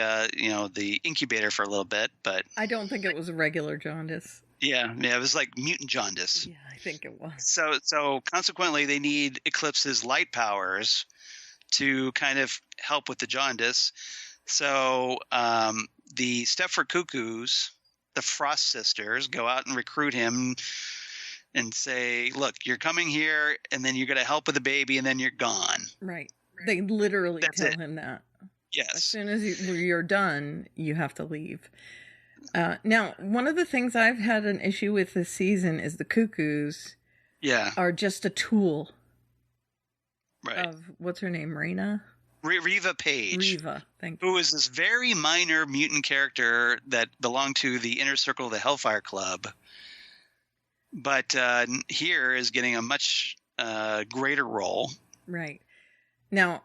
the incubator for a little bit, but I don't think it was a regular jaundice. Yeah, it was like mutant jaundice. Yeah, I think it was. So consequently, they need Eclipse's light powers to kind of help with the jaundice. So the Stepford Cuckoos, the Frost sisters, go out and recruit him and say, "Look, you're coming here, and then you're going to help with the baby, and then you're gone." Right. They literally tell him that. Yes. As soon as you're done, you have to leave. Now, one of the things I've had an issue with this season is the Cuckoos are just a tool. Right. Of, what's her name, Rena? Reva Page. Reva, thank you. Who is this very minor mutant character that belonged to the inner circle of the Hellfire Club. But here is getting a much greater role. Right. Now,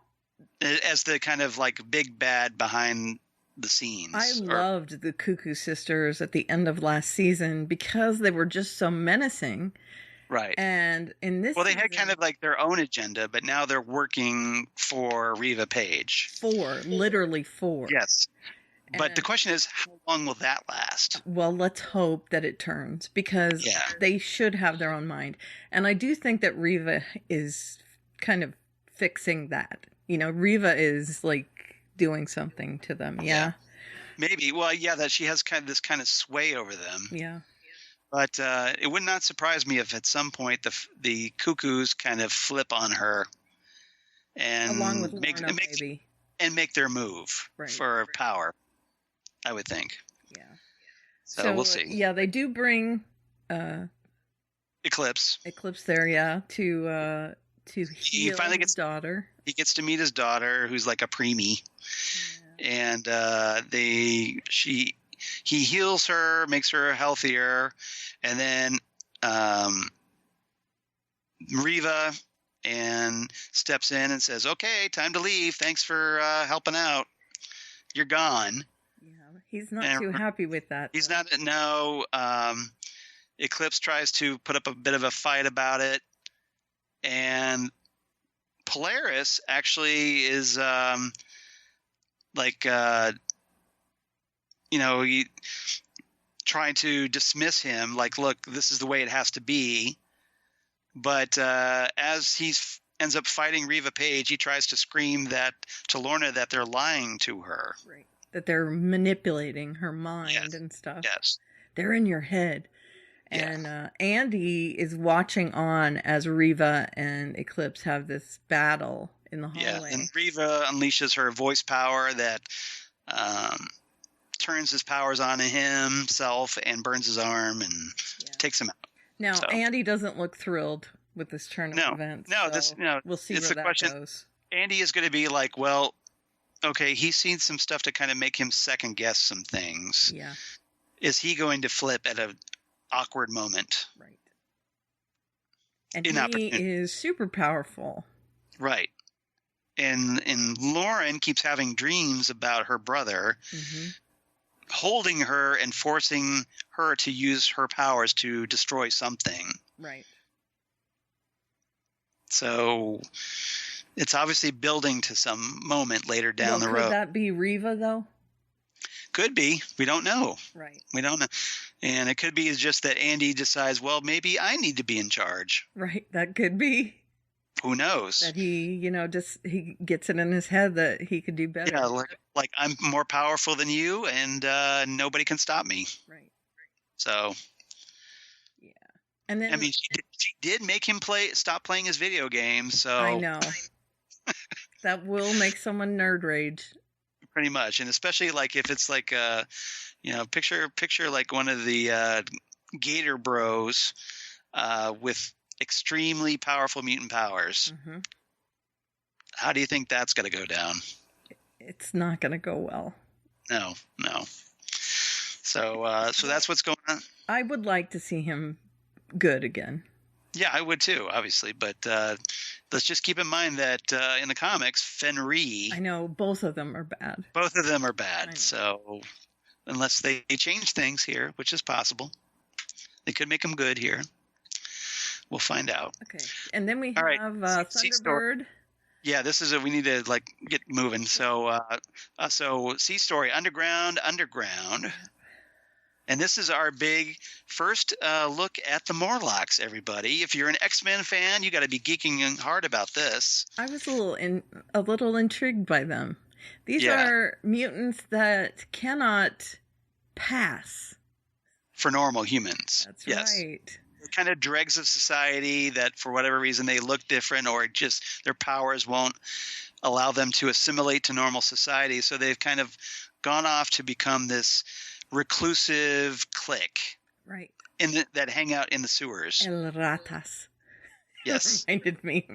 as the kind of like big bad behind the scenes. I loved the Cuckoo Sisters at the end of last season because they were just so menacing. Right. And in this they had kind of like their own agenda, but now they're working for Reva Page. Literally four. Yes. But the question is, how long will that last? Well, let's hope that it turns because they should have their own mind. And I do think that Reva is kind of fixing that. Reva is like doing something to them. Yeah. Maybe. Well, that she has kind of this kind of sway over them. Yeah. But it would not surprise me if at some point the Cuckoos kind of flip on her and along with Lorna, make their move for power. I would think. Yeah. So we'll see. Yeah, they do bring Eclipse there, to heal his daughter. He gets to meet his daughter, who's like a preemie, and he heals her, makes her healthier, and then Reva steps in and says, "Okay, time to leave. Thanks for helping out. You're gone." Yeah, he's not too happy with that. He's not. No. Eclipse tries to put up a bit of a fight about it. And Polaris actually is trying to dismiss him. Like, look, this is the way it has to be. But as he ends up fighting Reva Page, he tries to scream that to Lorna that they're lying to her. Right. That they're manipulating her mind and stuff. Yes. They're in your head. And Andy is watching on as Reva and Eclipse have this battle in the hallway. Yeah, and Reva unleashes her voice power that turns his powers on himself and burns his arm and takes him out. Now, Andy doesn't look thrilled with this turn of events. No, we'll see where that goes. Andy is going to be like, well, okay, he's seen some stuff to kind of make him second guess some things. Yeah. Is he going to flip at a awkward moment? Right. And he is super powerful. Right. And Lauren keeps having dreams about her brother holding her and forcing her to use her powers to destroy something. Right. So it's obviously building to some moment later down the road. Could that be Reva, though? Could be. We don't know. Right. We don't know. And it could be just that Andy decides, well, maybe I need to be in charge. Right. That could be. Who knows? That he, he gets it in his head that he could do better. Yeah, like I'm more powerful than you and nobody can stop me. Right. So And then, I mean, she did make him stop playing his video games. So I know that will make someone nerd rage. Pretty much, and especially like if it's like picture like one of the Gator Bros with extremely powerful mutant powers. Mm-hmm. How do you think that's going to go down? It's not going to go well. No. So that's what's going on. I would like to see him good again. Yeah, I would too, obviously. But let's just keep in mind that in the comics, Fenrir. I know both of them are bad. Both of them are bad. So unless they change things here, which is possible, they could make them good here. We'll find out. Okay, and then we have Thunderbird. Yeah, this is we need to like get moving. So Sea Story, Underground. And this is our big first look at the Morlocks, everybody. If you're an X-Men fan, you got to be geeking hard about this. I was a little intrigued by them. These are mutants that cannot pass for normal humans. That's right. They're kind of dregs of society that for whatever reason they look different or just their powers won't allow them to assimilate to normal society. So they've kind of gone off to become this reclusive clique, right? That hang out in the sewers. El Ratas. Yes, reminded me.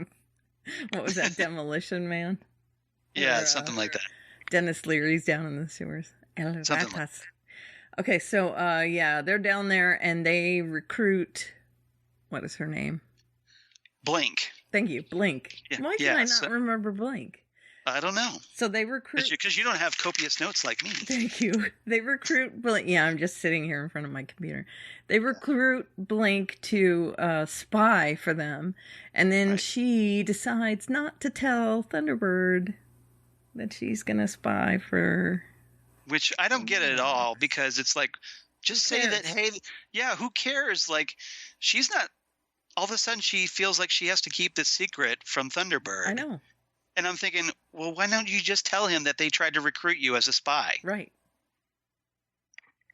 What was that, Demolition Man? Yeah, something like that. Dennis Leary's down in the sewers. El Ratas. Like okay, so they're down there and they recruit. What is her name? Blink. Thank you, Blink. Yeah, why can I not remember Blink? I don't know. So they recruit because you don't have copious notes like me. Thank you. They recruit Blink. Yeah, I'm just sitting here in front of my computer. They recruit Blink to spy for them, and then she decides not to tell Thunderbird that she's gonna spy for. Which I don't get at all because it's like, just say that. Hey, yeah, who cares? Like, she's not. All of a sudden, she feels like she has to keep this secret from Thunderbird. I know. And I'm thinking, well, why don't you just tell him that they tried to recruit you as a spy? Right.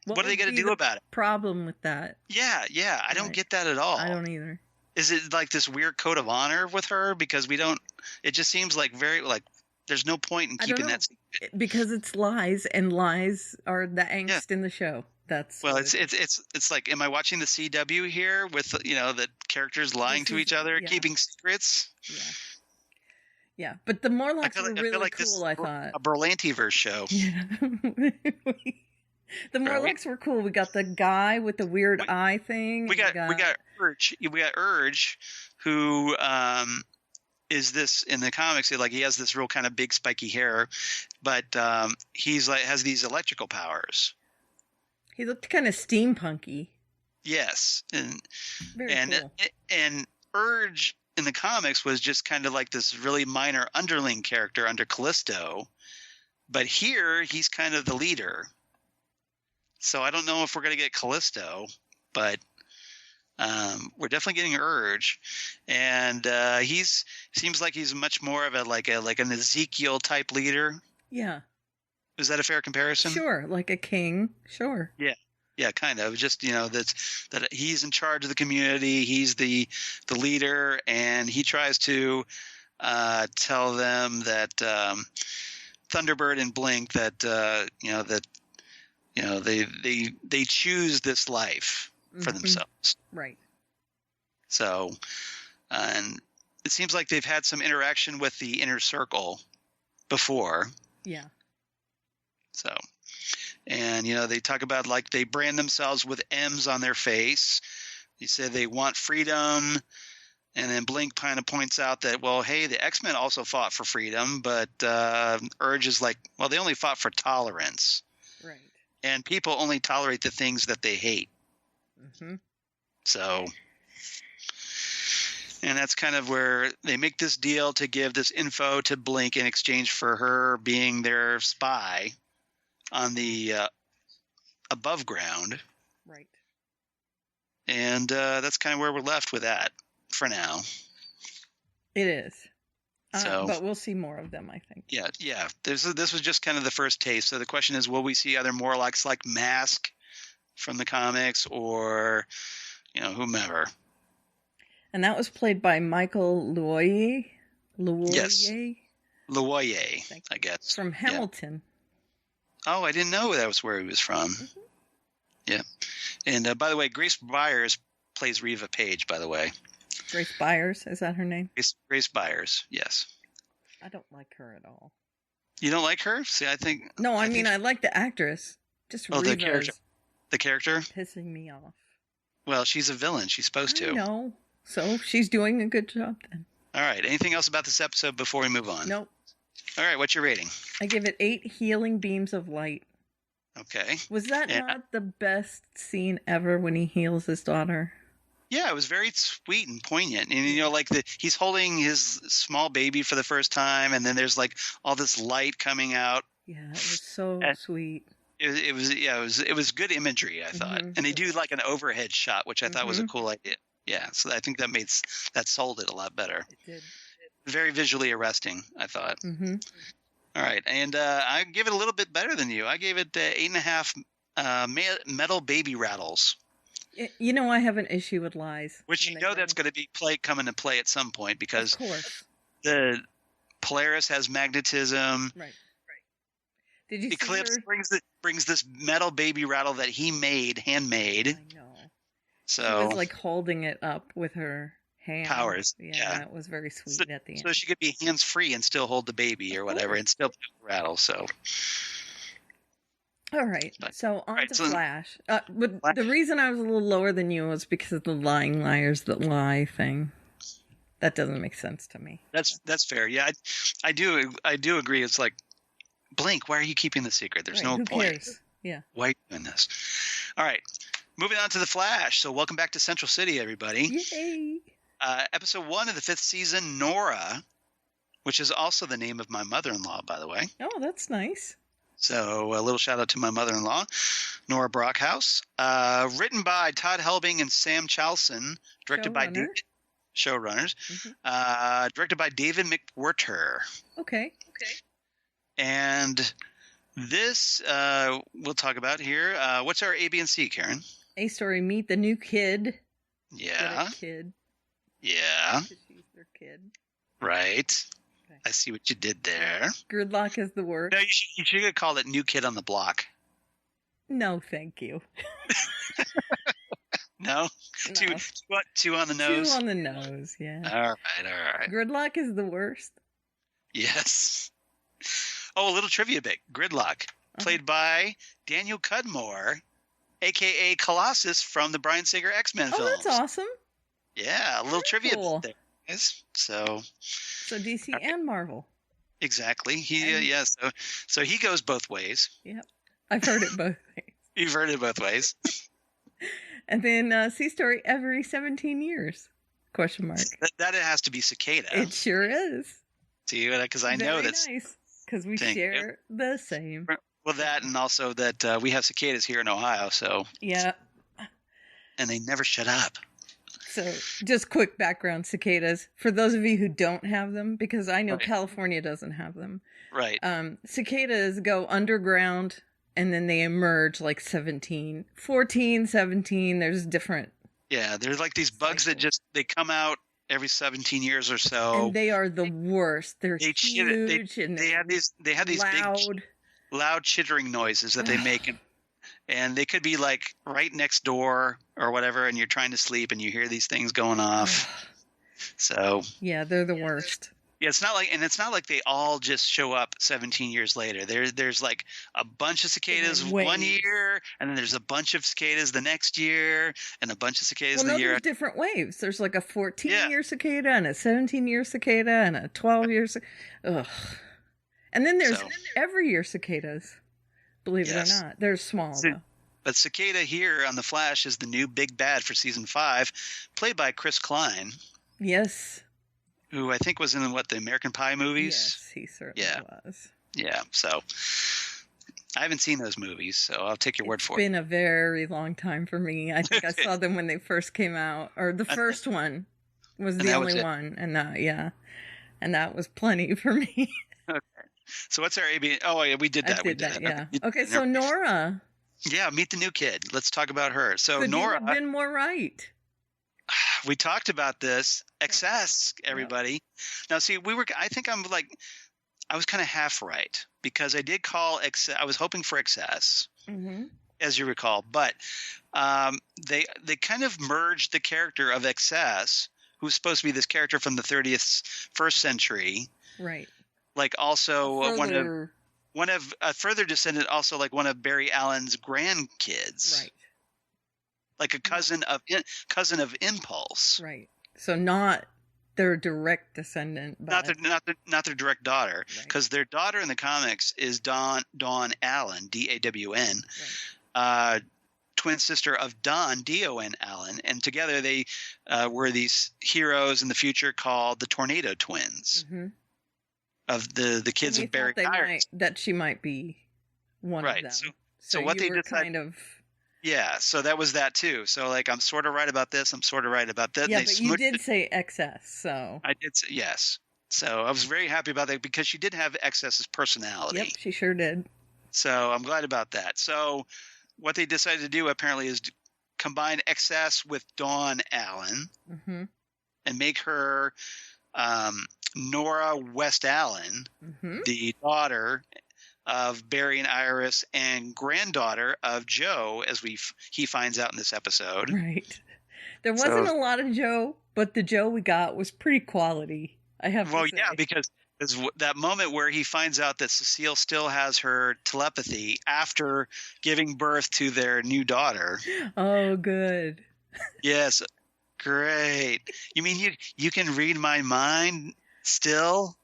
What are they going to do about it? Problem with that? Yeah. I don't get that at all. I don't either. Is it like this weird code of honor with her? Because we don't. It just seems like there's no point in keeping that secret. Because it's lies, and lies are the angst in the show. That's it's like, am I watching the CW here with the characters lying to each other, keeping secrets? Yeah. Yeah, but the Morlocks were really cool, I thought. A Berlantiverse show. Yeah. The Morlocks were cool. We got the guy with the weird eye thing. We got Urge. We got Urge, who is this in the comics? Like, he has this real kind of big spiky hair, but he's like has these electrical powers. He looked kind of steampunky. Yes, and very cool. And Urge in the comics was just kind of like this really minor underling character under Callisto, but here he's kind of the leader. So I don't know if we're going to get Callisto, but we're definitely getting Urge, and seems like he's much more of an Ezekiel type leader. Yeah. Is that a fair comparison? Sure, like a king. Sure. Yeah. Yeah, kind of. Just that he's in charge of the community. He's the leader, and he tries to tell them that Thunderbird and Blink that they choose this life for themselves. Right. So, and it seems like they've had some interaction with the Inner Circle before. Yeah. So. And, they talk about like they brand themselves with M's on their face. They say they want freedom. And then Blink kind of points out that, well, hey, the X-Men also fought for freedom. But Urge is like, well, they only fought for tolerance. Right. And people only tolerate the things that they hate. Mm-hmm. So, and that's kind of where they make this deal to give this info to Blink in exchange for her being their spy on the above ground. Right. And that's kind of where we're left with that for now. It is. But we'll see more of them, I think. Yeah. This was just kind of the first taste. So the question is, will we see other Morlocks like Mask from the comics or, whomever? And that was played by Michael Loyer. Yes. Loyer, I guess. From Hamilton. Yeah. Oh, I didn't know that was where he was from. Mm-hmm. Yeah. And by the way, Grace Byers plays Reva Page, by the way. Grace Byers, is that her name? Grace Byers, yes. I don't like her at all. You don't like her? See, I think... No, I mean, I like the actress. Just Reva the character. The character? Pissing me off. Well, she's a villain. She's supposed to. No. So she's doing a good job then. All right. Anything else about this episode before we move on? Nope. All right. What's your rating? I give it 8 healing beams of light. Okay. Was that not the best scene ever when he heals his daughter? Yeah, it was very sweet and poignant. And, you know, like he's holding his small baby for the first time, and then there's like all this light coming out. Yeah, it was so sweet. It was good imagery, I thought. Mm-hmm. And they do like an overhead shot, which I thought was a cool idea. Yeah, so I think that sold it a lot better. It did. Very visually arresting, I thought. Mm-hmm. All right, and I give it a little bit better than you. I gave it 8.5 metal baby rattles. You know, I have an issue with lies. Which you know that's going to be come into play at some point because of course. The Polaris has magnetism. Right. Did you Eclipse brings this metal baby rattle that he handmade. I know. So she was like holding it up with her hand. Powers. Yeah, it was very sweet at the end. So she could be hands free and still hold the baby or whatever and still rattle. So. All right. So on to Flash. But the reason I was a little lower than you was because of the lying liars that lie thing. That doesn't make sense to me. That's fair. Yeah, I do agree. It's like, Blink, why are you keeping the secret? There's no point. Who cares? Yeah. Why are you doing this? All right. Moving on to The Flash. So welcome back to Central City, everybody. Yay. Episode 1 of the 5th season, Nora, which is also the name of my mother-in-law, by the way. Oh, that's nice. So a little shout out to my mother-in-law, Nora Brockhouse. Written by Todd Helbing and Sam Chalson. Directed by David. Showrunners. Mm-hmm. Directed by David McWhirter. Okay. And this we'll talk about here. What's our A, B, and C, Karen? A story, meet the new kid. Yeah. Kid. Yeah. She's their kid. Right. Okay. I see what you did there. Gridlock is the word. No, you should have called it New Kid on the Block. No, thank you. No? Two on the nose? 2 on the nose, yeah. All right. Gridlock is the worst. Yes. Oh, a little trivia bit. Gridlock, played by Daniel Cudmore, a.k.a. Colossus from the Bryan Singer X-Men films. Oh, that's awesome. Yeah, a little trivia bit there. Yes. So DC and Marvel. Exactly. So he goes both ways. Yep. I've heard it both ways. You've heard it both ways. And then C-Story every 17 years? Question mark. That it has to be Cicada. It sure is. See, because I know that's nice. Because we share the same. Well, that and also that we have cicadas here in Ohio, so. Yeah. And they never shut up. So just quick background, cicadas. For those of you who don't have them, because I know California doesn't have them. Right. Cicadas go underground and then they emerge like 14, 17. There's different. Yeah, there's like these bugs that they come out every 17 years or so. And they are the worst. They're huge. They have these loud. big, loud chittering noises that they make. And they could be like right next door or whatever, and you're trying to sleep and you hear these things going off. So yeah, they're the worst. Yeah, it's not like they all just show up 17 years later. There's like a bunch of cicadas one year, and then there's a bunch of cicadas the next year, and a bunch of cicadas the year. There's different waves. There's like a 14-year cicada and a 17-year cicada and a 12-year cicada. Ugh. And then there's every year cicadas. Believe it or not, they're small though. But Cicada here on The Flash is the new big bad for season 5, played by Chris Klein. Yes. Who I think was in the American Pie movies. Yes, he certainly was. Yeah, so I haven't seen those movies, so I'll take your word for it. It's been a very long time for me. I think I saw them when they first came out, or the first one was the only one, and that was plenty for me. Okay. So what's our AB? Oh, yeah, we did that. Yeah. Okay, so Nora. Yeah, meet the new kid. Let's talk about her. So Nora. You've been more right. we talked about this. XS, everybody. Yep. Now, see, I was kind of half right because I did call XS. I was hoping for XS, as you recall, but they kind of merged the character of XS, who's supposed to be this character from the 31st century, right? Like also one of a further descendant, also like one of Barry Allen's grandkids, right? Like a cousin of Impulse, right? So not their direct descendant, but not their direct daughter, because their daughter in the comics is Dawn Allen, Dawn, right. Twin sister of Don Allen, and together they were these heroes in the future called the Tornado Twins, of the kids of Barry Iris. That she might be one of them. So what they decided, kind of. Yeah, so that was that too. So like, I'm sort of right about this. I'm sort of right about that. Yeah, but you did say XS, so I did say yes. So I was very happy about that because she did have XS's personality. Yep, she sure did. So I'm glad about that. So what they decided to do apparently is to combine XS with Dawn Allen and make her Nora West Allen, the daughter of Barry and Iris and granddaughter of Joe, as he finds out in this episode. Right. There wasn't a lot of Joe, but the Joe we got was pretty quality, I have to say. Well, yeah, because there's that moment where he finds out that Cecile still has her telepathy after giving birth to their new daughter. Oh, good. Yes. Great. You mean you can read my mind still?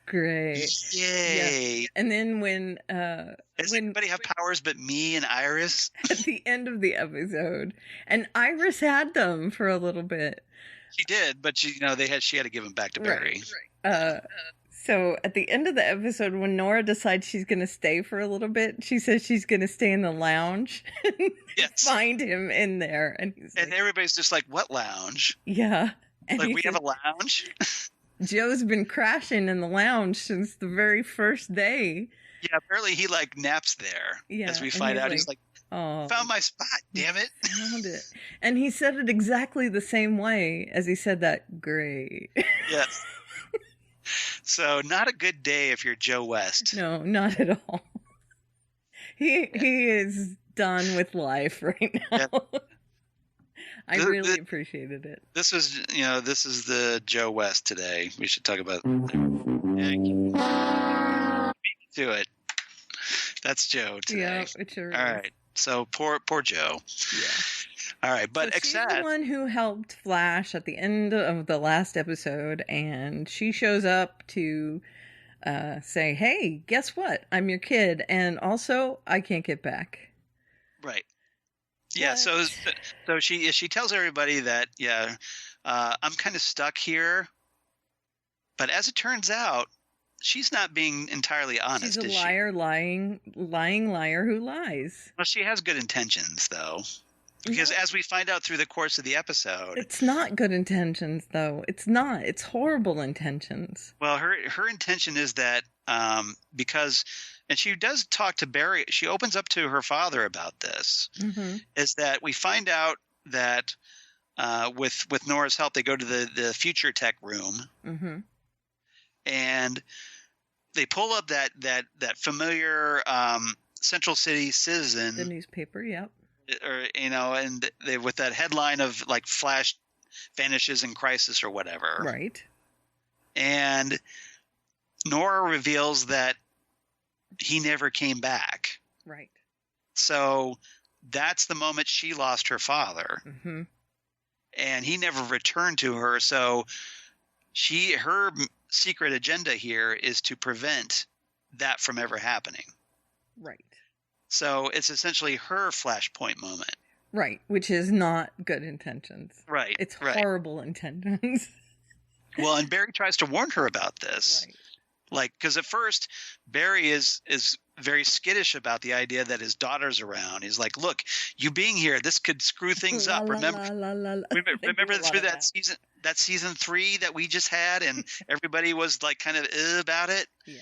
Great. Yay. Yeah. And then when does anybody have powers but me and Iris? At the end of the episode. And Iris had them for a little bit. She did, but she had to give them back to Barry. Right. So at the end of the episode, when Nora decides she's going to stay for a little bit, she says she's going to stay in the lounge and find him in there. And everybody's just like, what lounge? Yeah. And like, we have a lounge? Joe's been crashing in the lounge since the very first day. Yeah, apparently he like naps there. Yeah, as we find out, he's like, "Oh, found my spot, damn it!" Found it, and he said it exactly the same way as he said that. Great. Yes. So not a good day if you're Joe West. No, not at all. He is done with life right now. Yeah. I really appreciated it. This is the Joe West today. We should talk about do it. That's Joe today. Yeah, it sure is. All right. So poor Joe. Yeah. All right, but she's the one who helped Flash at the end of the last episode, and she shows up to say, "Hey, guess what? I'm your kid, and also I can't get back." Right. Yeah, so she tells everybody that I'm kind of stuck here, but as it turns out, she's not being entirely honest. She's a liar, lying liar who lies. Well, she has good intentions, though, because as we find out through the course of the episode, it's not good intentions, though. It's not. It's horrible intentions. Well, her intention is that because. And she does talk to Barry. She opens up to her father about this. Is that we find out that with Nora's help, they go to the future tech room, and they pull up that familiar Central City Citizen, the newspaper, yep. Or and they with that headline of like Flash vanishes in crisis or whatever, right? And Nora reveals that he never came back. Right. So that's the moment she lost her father. And he never returned to her. So her secret agenda here is to prevent that from ever happening. Right. So it's essentially her flashpoint moment. Right. Which is not good intentions. Right. It's horrible intentions. Well, and Barry tries to warn her about this. Right. Like, because at first Barry is very skittish about the idea that his daughter's around. He's like, "Look, you being here, this could screw things up." Remember through that season 3 that we just had, and everybody was like kind of about it. Yeah.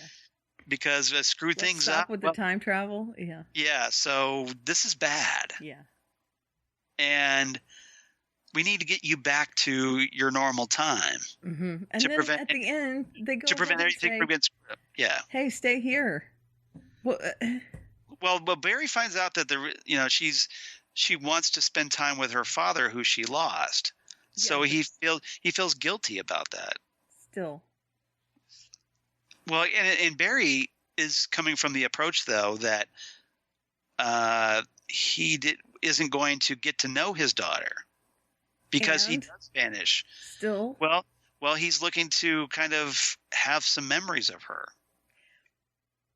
Because screw things up with the time travel. Yeah. Yeah. So this is bad. Yeah. And we need to get you back to your normal time. Mm-hmm. And then at the end, they go to prevent everything from getting screwed up. Yeah. Hey, stay here. Well, Barry finds out that she wants to spend time with her father, who she lost. Yeah, so he feels guilty about that. Still. Well, and Barry is coming from the approach, though, that he isn't going to get to know his daughter because he does Spanish. Still. Well, he's looking to kind of have some memories of her.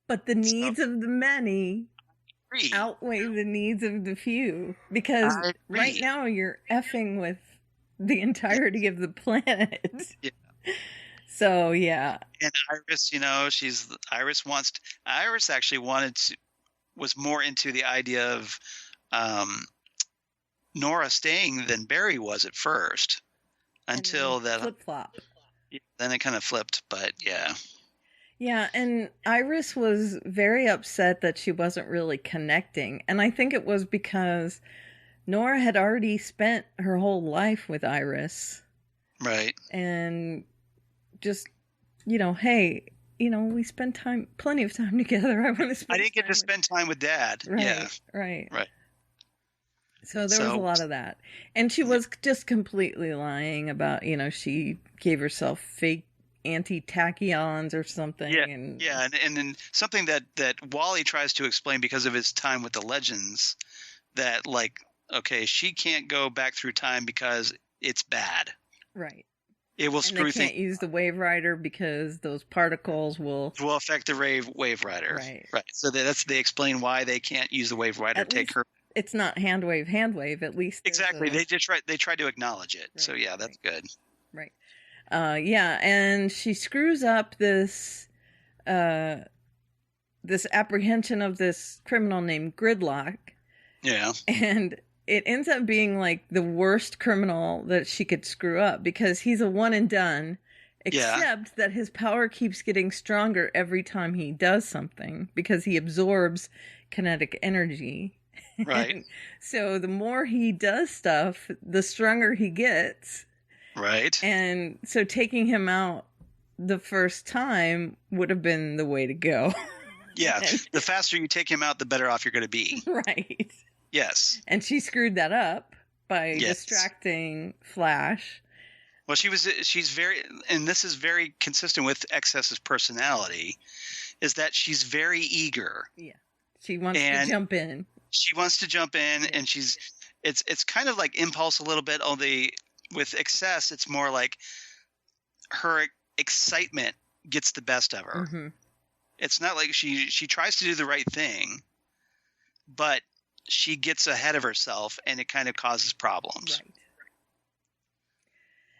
But the needs of the many outweigh the needs of the few, because right now you're effing with the entirety of the planet. Yeah. So yeah. And Iris, Iris actually was more into the idea of Nora staying than Barry was at first, until that flip flop. Then it kind of flipped, but yeah. Yeah, and Iris was very upset that she wasn't really connecting. And I think it was because Nora had already spent her whole life with Iris. Right. And just, hey, we spend plenty of time together. I didn't get to spend time with Dad. Right, yeah. Right. So there was a lot of that. And she was just completely lying about, she gave herself fake anti-tachyons or something. Yeah, and then something that Wally tries to explain because of his time with the Legends, that she can't go back through time because it's bad. Right. It will screw things. They can't use the Wave Rider because those particles will affect the Wave Rider. Right. So they explain why they can't use the Wave Rider. It's not hand wave. At least exactly. They try to acknowledge it. Right, so yeah, that's good. Right. And she screws up this apprehension of this criminal named Gridlock. Yeah. And it ends up being like the worst criminal that she could screw up, because he's a one and done, except that his power keeps getting stronger every time he does something because he absorbs kinetic energy. Right. So the more he does stuff, the stronger he gets. Right. And so taking him out the first time would have been the way to go. Yeah. The faster you take him out, the better off you're going to be. Right. Yes. And she screwed that up by distracting Flash. Well, she's very, and this is very consistent with Excess's personality, is that she's very eager. Yeah. She wants to jump in. She wants to jump in, and it's kind of like Impulse a little bit, although with Excess, it's more like her excitement gets the best of her. Mm-hmm. It's not like she tries to do the right thing, but she gets ahead of herself, and it kind of causes problems. Right.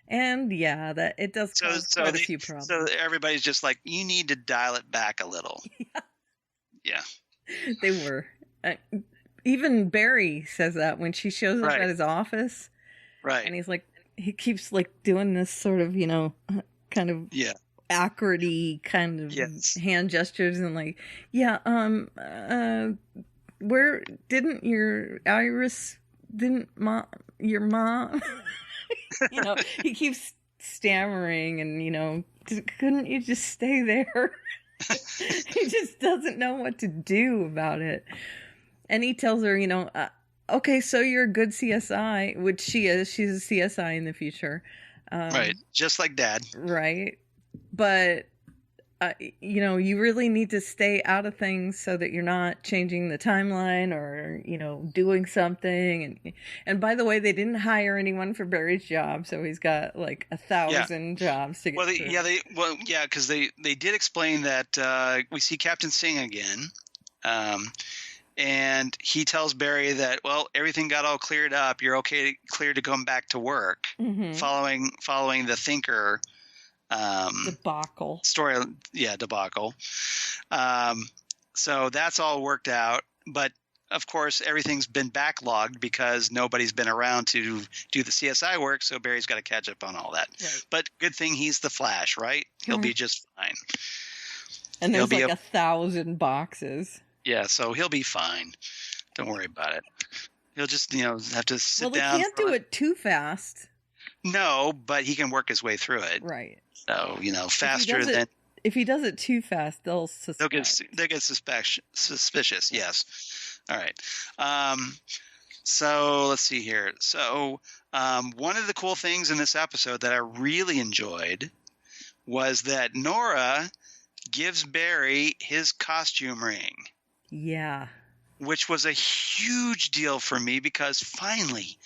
And that it does cause quite a few problems. So everybody's just like, you need to dial it back a little. Yeah. They were. Even Barry says that when she shows up at his office. Right. And he keeps doing this sort of, kind of acrid-y kind of hand gestures and where didn't your Iris, your mom, he keeps stammering and, couldn't you just stay there? He just doesn't know what to do about it. And he tells her, okay, so you're a good CSI, which she is. She's a CSI in the future. Right. Just like Dad. Right. But, you really need to stay out of things so that you're not changing the timeline or, doing something. And by the way, they didn't hire anyone for Barry's job. So he's got 1,000 jobs to get through. Because they did explain that we see Captain Singh again. And he tells Barry that, everything got all cleared up. You're clear to come back to work, following the Thinker debacle story. Yeah, debacle. So that's all worked out. But of course, everything's been backlogged because nobody's been around to do the CSI work. So Barry's got to catch up on all that. Right. But good thing he's the Flash, right? He'll be just fine. And there's 1,000 boxes. Yeah, so he'll be fine. Don't worry about it. He'll just, have to sit down. Well, he can't do it too fast. No, but he can work his way through it. Right. So, faster than... If he does it too fast, they'll suspect. They'll get suspicious, yes. All right. So let's see here. So one of the cool things in this episode that I really enjoyed was that Nora gives Barry his costume ring. Yeah. Which was a huge deal for me because finally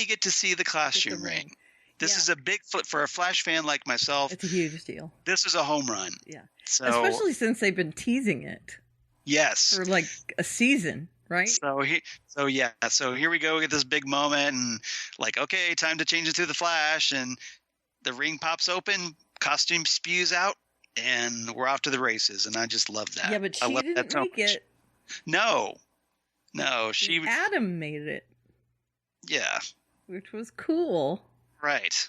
you get to see the costume ring. This is a big flip for a Flash fan like myself. It's a huge deal. This is a home run. Yeah. So, especially since they've been teasing it. Yes. For like a season, right? So here we go. We get this big moment and like, okay, time to change it to the Flash. And the ring pops open, costume spews out, and we're off to the races. And I just love that. Yeah, but she didn't make it. No, Adam made it. Yeah. Which was cool. Right.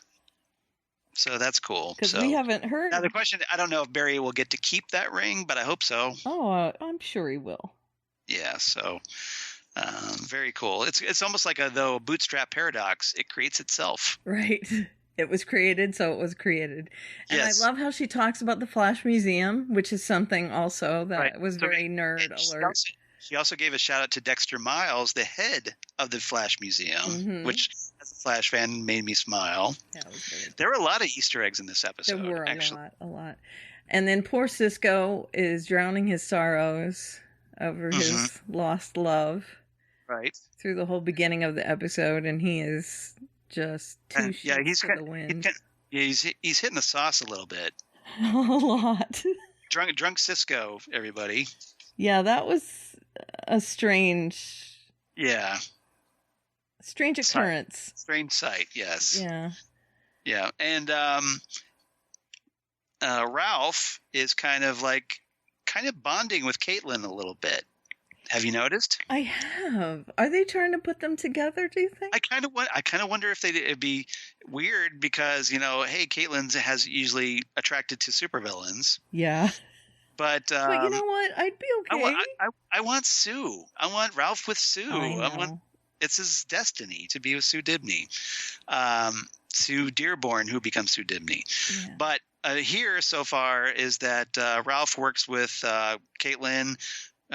So that's cool. Because we haven't heard. Now the question, I don't know if Barry will get to keep that ring, but I hope so. Oh, I'm sure he will. Yeah. So very cool. It's almost like a bootstrap paradox. It creates itself. Right. It was created, so it was created. And yes. I love how she talks about the Flash Museum, which is something also that was very nerd alert. She also gave a shout out to Dexter Miles, the head of the Flash Museum, which, as a Flash fan, made me smile. That was really cool. There were a lot of Easter eggs in this episode. There were a lot. And then poor Cisco is drowning his sorrows over his lost love. Right. Through the whole beginning of the episode, and he is just too shit to the wind. He's hitting the sauce a little bit. A lot. Drunk Cisco, everybody. Yeah, that was a strange. Yeah. Strange occurrence. Strange sight, yes. Yeah. Yeah, and Ralph is kind of bonding with Caitlin a little bit. Have you noticed? I have. Are they trying to put them together, do you think? I kind of wonder if it'd be weird because, hey, Caitlin has usually attracted to supervillains. Yeah. But you know what? I'd be okay. I want Sue. I want Ralph with Sue. It's his destiny to be with Sue Dibney. Sue Dearborn, who becomes Sue Dibney. Yeah. But here so far is that Ralph works with Caitlin.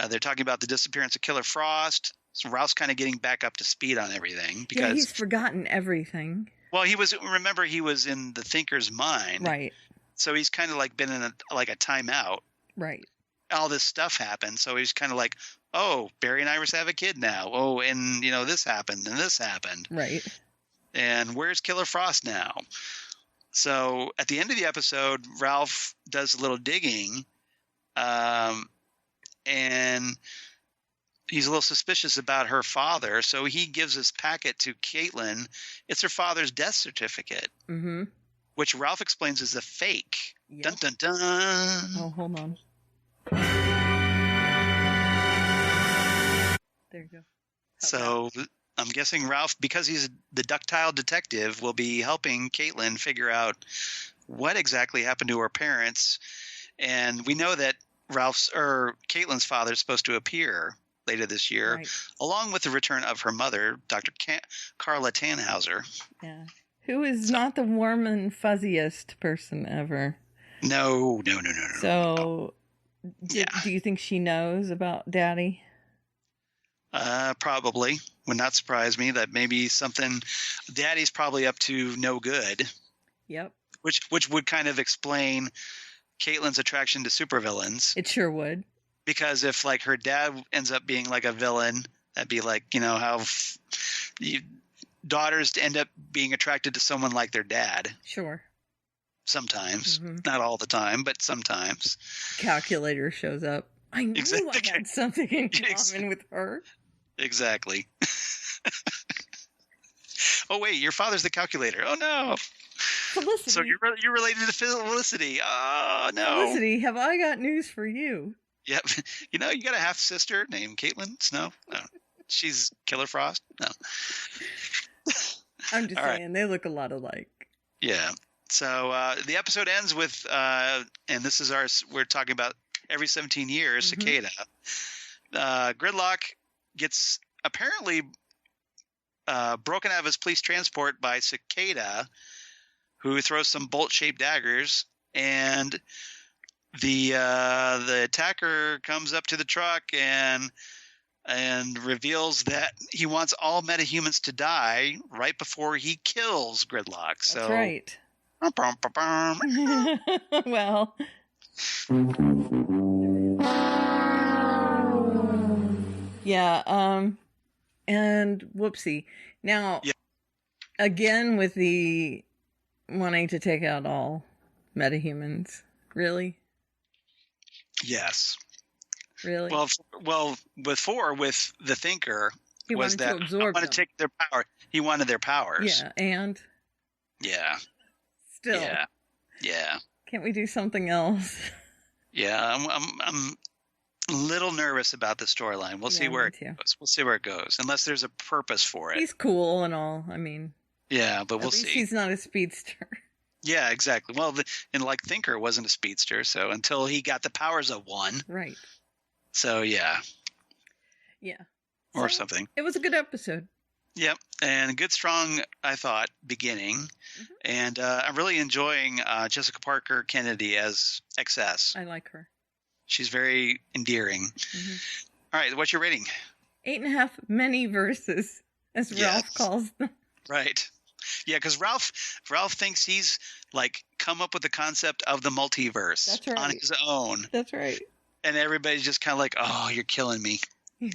They're talking about the disappearance of Killer Frost. So Ralph's kind of getting back up to speed on everything because he's forgotten everything. Well, he was in the Thinker's mind, right? So he's kind of been in a timeout, right? All this stuff happened, so he's kind of like, oh, Barry and Iris have a kid now. Oh, and this happened and this happened, right? And where's Killer Frost now? So at the end of the episode, Ralph does a little digging. And he's a little suspicious about her father, so he gives this packet to Caitlin. It's her father's death certificate, which Ralph explains is a fake. Yep. Dun, dun, dun. Oh, hold on. There you go. So I'm guessing Ralph, because he's the ductile detective, will be helping Caitlin figure out what exactly happened to her parents. And we know that Caitlin's father is supposed to appear later this year, along with the return of her mother, Dr. Carla Tannhauser. Yeah. Who is not the warm and fuzziest person ever. No. So, do you think she knows about Daddy? Probably. Would not surprise me that maybe something Daddy's probably up to no good. Yep. Which would kind of explain Caitlin's attraction to supervillains. It sure would. Because if her dad ends up being a villain, that'd be how daughters end up being attracted to someone like their dad. Sure. Sometimes. Not all the time, but sometimes. Calculator shows up. I knew I had something in common with her. Exactly. Oh, wait, your father's the calculator. Oh, no. Felicity. So you're related to Felicity. Oh, no. Felicity, have I got news for you? Yep. You got a half-sister named Caitlin Snow? No. She's Killer Frost? No. I'm just saying, they look a lot alike. Yeah. So the episode ends with, and this is we're talking about every 17 years, Cicada. Gridlock gets apparently broken out of his police transport by Cicada, who throws some bolt-shaped daggers, and the attacker comes up to the truck and reveals that he wants all metahumans to die right before he kills Gridlock. So, that's right. Well, yeah. And whoopsie. Now, again with the wanting to take out all metahumans. Really? Yes. Really? Well, with the Thinker, he was that to absorb I want to take their power. He wanted their powers. Yeah, and yeah, still, yeah. Can't we do something else? Yeah, I'm a little nervous about the storyline. We'll see where it goes. We'll see where it goes, unless there's a purpose for it. He's cool and all. I mean, yeah, but we'll see. He's not a speedster. Yeah, exactly. Well, and like Thinker wasn't a speedster, so until he got the powers of one, right? So yeah, or something. It was a good episode. Yep, and good, strong, I thought, beginning, and I'm really enjoying Jessica Parker Kennedy as XS. I like her. She's very endearing. All right, what's your rating? 8.5 many verses, as Ralph calls them. Right. Yeah, because Ralph thinks he's like come up with the concept of the multiverse on his own. That's right. And everybody's just kind of like, "Oh, you're killing me." Yeah,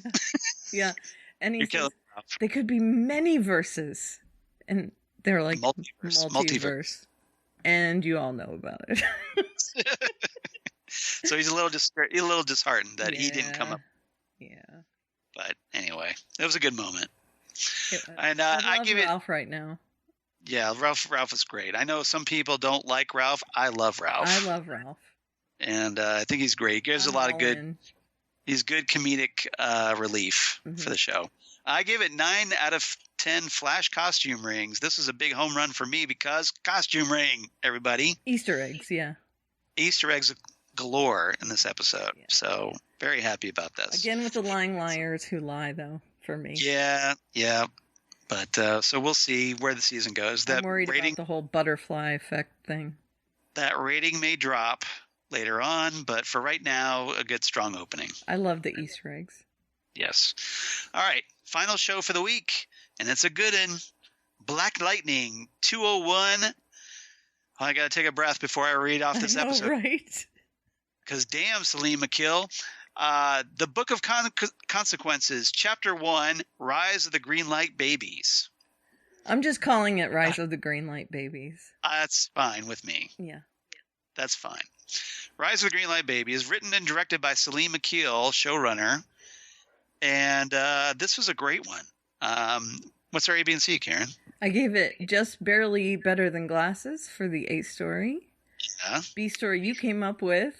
yeah. And he says they could be many verses, and they're like multiverse. And you all know about it. So he's a little disheartened that he didn't come up. Yeah. But anyway, it was a good moment. And I give Ralph right now. Yeah, Ralph is great. I know some people don't like Ralph. I love Ralph. I love Ralph. And I think he's great. He gives a lot of good. He's good comedic relief for the show. I give it 9 out of 10 Flash costume rings. This was a big home run for me because costume ring, everybody. Easter eggs, yeah. Easter eggs galore in this episode. Yeah. So very happy about this. Again with the lying liars who lie, though, for me. Yeah. But so we'll see where the season goes. I'm worried about the whole butterfly effect thing. That rating may drop later on, but for right now, a good strong opening. I love the Easter eggs. Yes. All right. Final show for the week, and it's a good one. Black Lightning 201. I got to take a breath before I read off this episode. Right. Because damn, Salim Akil. The Book of Consequences, Chapter 1, Rise of the Greenlight Babies. I'm just calling it Rise of the Greenlight Babies. That's fine with me. Yeah. That's fine. Rise of the Greenlight Babies is written and directed by Salim Akil, showrunner. And this was a great one. What's our A, B, and C, Karen? I gave it just barely better than Glasses for the A story. Yeah. B story you came up with,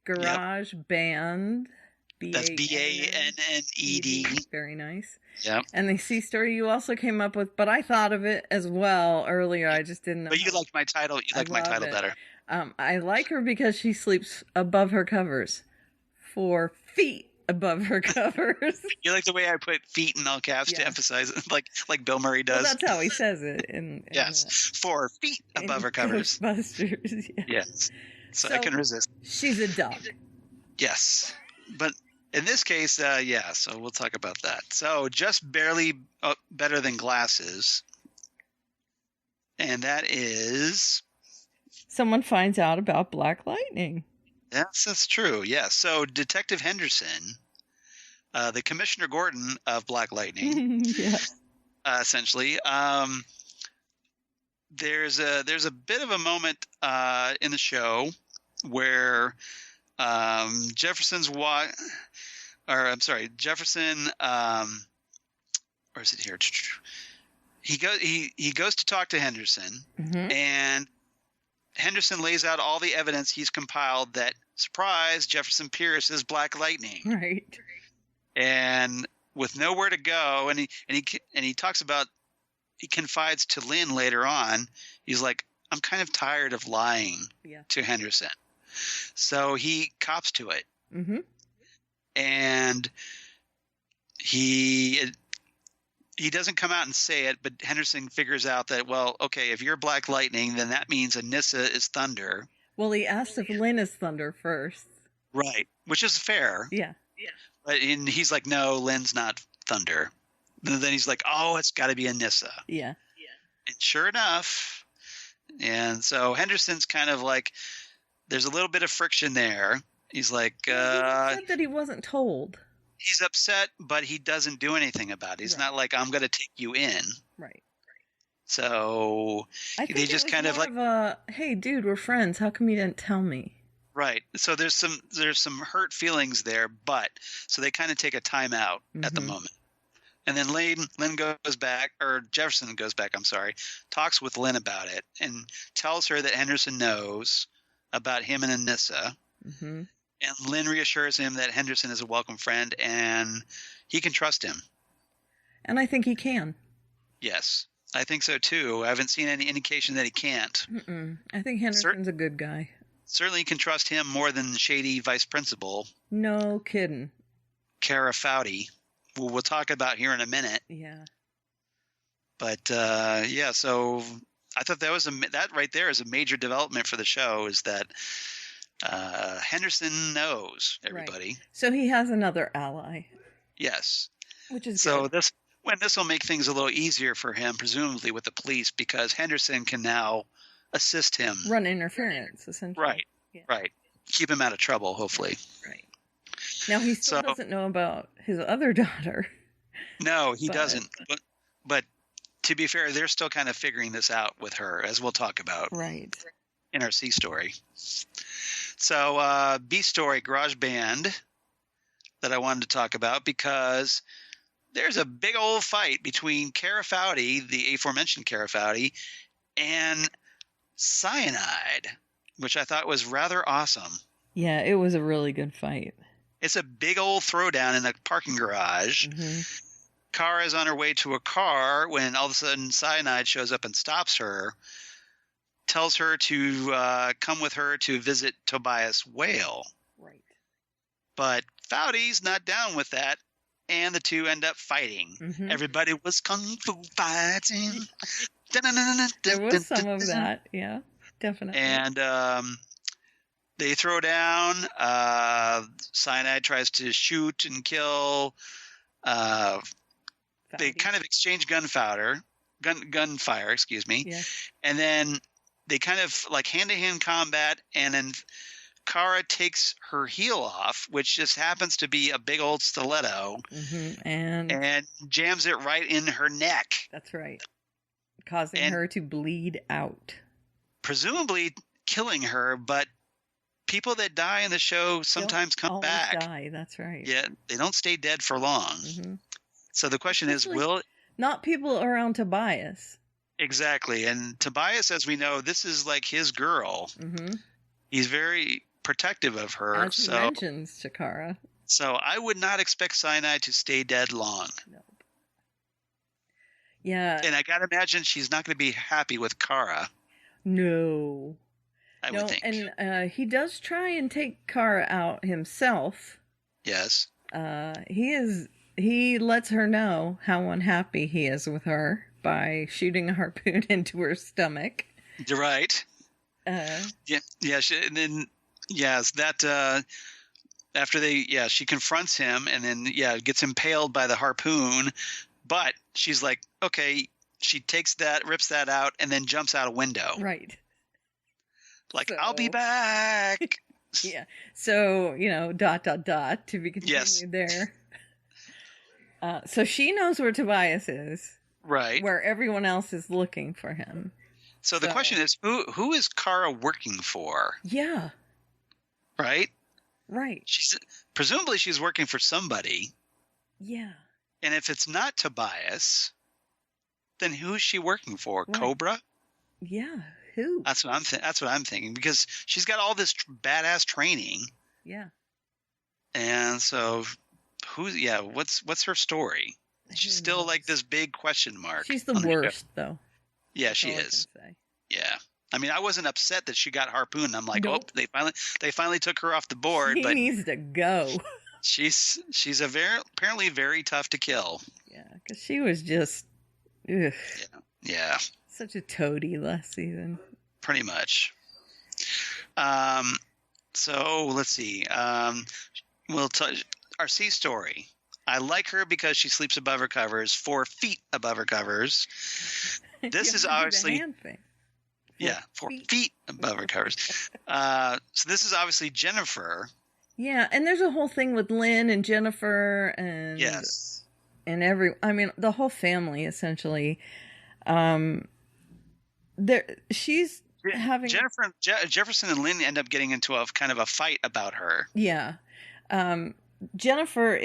Garage Band. That's B-A-N-N-E-D. Very nice. Yep. And the C story you also came up with, but I thought of it as well earlier. I just didn't know. But you liked my title. You liked my title better. I like her because she sleeps above her covers. 4 feet above her covers. You like the way I put feet in all caps to emphasize it, like Bill Murray does. Well, that's how he says it. Yes. 4 feet above her covers. Ghostbusters. Yes. So I can resist. She's a dog. Yes. But in this case, so we'll talk about that. So just barely better than Glasses. And that is... someone finds out about Black Lightning. Yes, that's true. Yes. So Detective Henderson, the Commissioner Gordon of Black Lightning, essentially, there's a bit of a moment in the show where Jefferson, or is it here? He goes to talk to Henderson, and Henderson lays out all the evidence he's compiled that, surprise, Jefferson Pierce is Black Lightning. Right. And with nowhere to go, and he talks about, he confides to Lynn later on. He's like, I'm kind of tired of lying to Henderson. So he cops to it. And he he doesn't come out and say it, but Henderson figures out that, well, okay, if you're Black Lightning, then that means Anissa is Thunder. Well, he asked if Lynn is Thunder first. Right, which is fair. Yeah. But he's like, no, Lynn's not Thunder. And then he's like, oh, it's got to be Anissa. Yeah. And sure enough. And so Henderson's kind of like, there's a little bit of friction there. He's like, he said that he wasn't told. He's upset, but he doesn't do anything about it. He's not like, I'm going to take you in. Right. So they just kind of like, hey, dude, we're friends. How come you didn't tell me? Right. So there's some hurt feelings there, but so they kind of take a timeout at the moment. And then Lynn goes back, or Jefferson goes back, talks with Lynn about it and tells her that Henderson knows about him and Anissa. Mm-hmm. And Lynn reassures him that Henderson is a welcome friend and he can trust him. And I think he can. Yes, I think so too. I haven't seen any indication that he can't. I think Henderson's a good guy. Certainly you can trust him more than shady vice principal. No kidding. Kara Foudy, who we'll talk about here in a minute. Yeah. But so I thought that right there is a major development for the show, is that Henderson knows everybody. Right. So he has another ally. Yes. Which is so good. This will make things a little easier for him, presumably with the police, because Henderson can now assist him. Run interference, essentially. Right. Yeah. Right. Keep him out of trouble, hopefully. Right. Now he still doesn't know about his other daughter. No, he doesn't. But to be fair, they're still kind of figuring this out with her, as we'll talk about. Right. In our C story. So B story, Garage Band, that I wanted to talk about because there's a big old fight between Kara Foudy, the aforementioned Kara Foudy, and Cyanide, which I thought was rather awesome. Yeah, it was a really good fight. It's a big old throwdown in a parking garage. Mm-hmm. Kara is on her way to a car when all of a sudden Cyanide shows up and stops her, tells her to come with her to visit Tobias Whale. Right. But Foudy's not down with that, and the two end up fighting. Mm-hmm. Everybody was kung fu fighting. There was some of that, yeah, definitely. And they throw down. Cyanide tries to shoot and kill. They kind of exchange gunfire, excuse me. Yeah. And then they kind of like hand-to-hand combat, and then Kara takes her heel off, which just happens to be a big old stiletto, and jams it right in her neck. That's right. Causing her to bleed out. Presumably killing her, but people that die in the show sometimes come back. Die, that's right. Yeah, they don't stay dead for long. Mm-hmm. So the question is, will... Not people around Tobias. Exactly. And Tobias, as we know, this is like his girl. Mm-hmm. He's very protective of her. As he mentions to Kara. So I would not expect Cyanide to stay dead long. Nope. Yeah. And I got to imagine she's not going to be happy with Kara. No. I would think. And he does try and take Kara out himself. Yes. He lets her know how unhappy he is with her by shooting a harpoon into her stomach. You're right. And then after she confronts him and then gets impaled by the harpoon, but she's like, okay, she takes that, rips that out, and then jumps out a window. Right. Like, I'll be back. Yeah. So, to be continued there. So she knows where Tobias is. Right. Where everyone else is looking for him. So the question is, who is Kara working for? Yeah. Right? Right. Presumably she's working for somebody. Yeah. And if it's not Tobias, then who is she working for? Right. Cobra? Yeah. Who? That's what I'm thinking, because she's got all this badass training. Yeah. And so what's her story? She's still like this big question mark. She's the worst, though. Yeah, she is. Yeah. I mean, I wasn't upset that she got harpooned. I'm like, nope. Oh, they finally took her off the board. She needs to go. She's apparently very tough to kill. Yeah, because she was just ugh, yeah, such a toady last season. Pretty much. So let's see. We'll touch our C story. I like her because she sleeps above her covers, 4 feet above her covers. This is obviously 4 feet above her covers. So this is obviously Jennifer. Yeah, and there's a whole thing with Lynn and Jennifer and and the whole family essentially. She's having Jefferson and Lynn end up getting into a kind of a fight about her. Yeah. Jennifer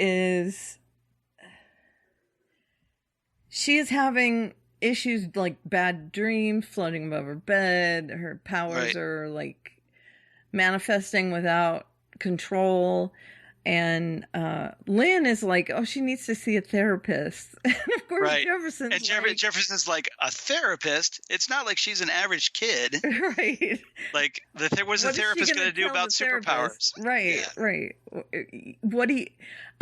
she is having issues like bad dreams, floating above her bed. Her powers are like manifesting without control. And Lynn is like, oh, she needs to see a therapist. And of course, Jefferson's like, a therapist? It's not like she's an average kid. Right. Like, what's the therapist going to do about superpowers? Right, right.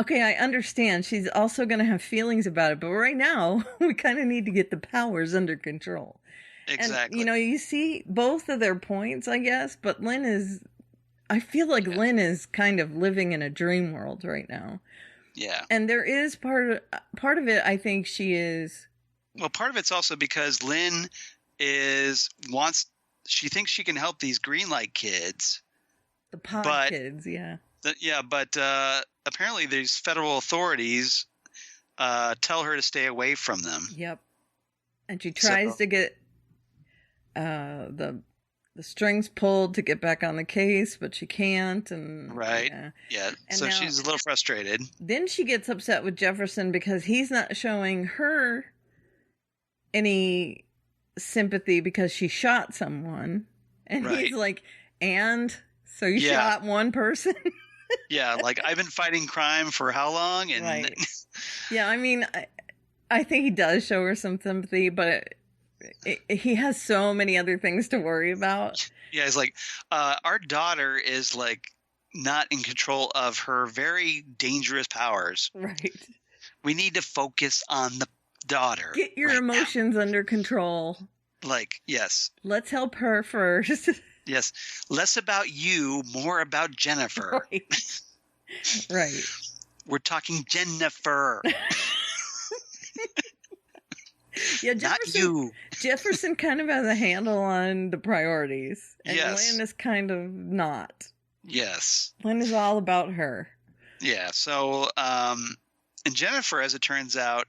Okay, I understand. She's also going to have feelings about it. But right now, we kind of need to get the powers under control. Exactly. And, you see both of their points, I guess. But I feel like Lynn is kind of living in a dream world right now. Yeah. And there is part of it, I think she is. Well, part of it's also because Lynn she thinks she can help these green light kids. The pod kids, yeah. But apparently these federal authorities tell her to stay away from them. Yep. And she tries to get the strings pulled to get back on the case, but she can't. And yeah. So she's a little frustrated. Then she gets upset with Jefferson because he's not showing her any sympathy because she shot someone, and he's like, "And so you shot one person?" Yeah, like I've been fighting crime for how long? And yeah, I mean, I think he does show her some sympathy, but. He has so many other things to worry about. Yeah, he's like, our daughter is like not in control of her very dangerous powers. Right. We need to focus on the daughter. Get your emotions under control. Like, yes. Let's help her first. Yes. Less about you, more about Jennifer. Right. Right. We're talking Jennifer. Yeah, Jefferson kind of has a handle on the priorities. And Lynn is kind of not. Yes. Lynn is all about her. Yeah. So, and Jennifer, as it turns out,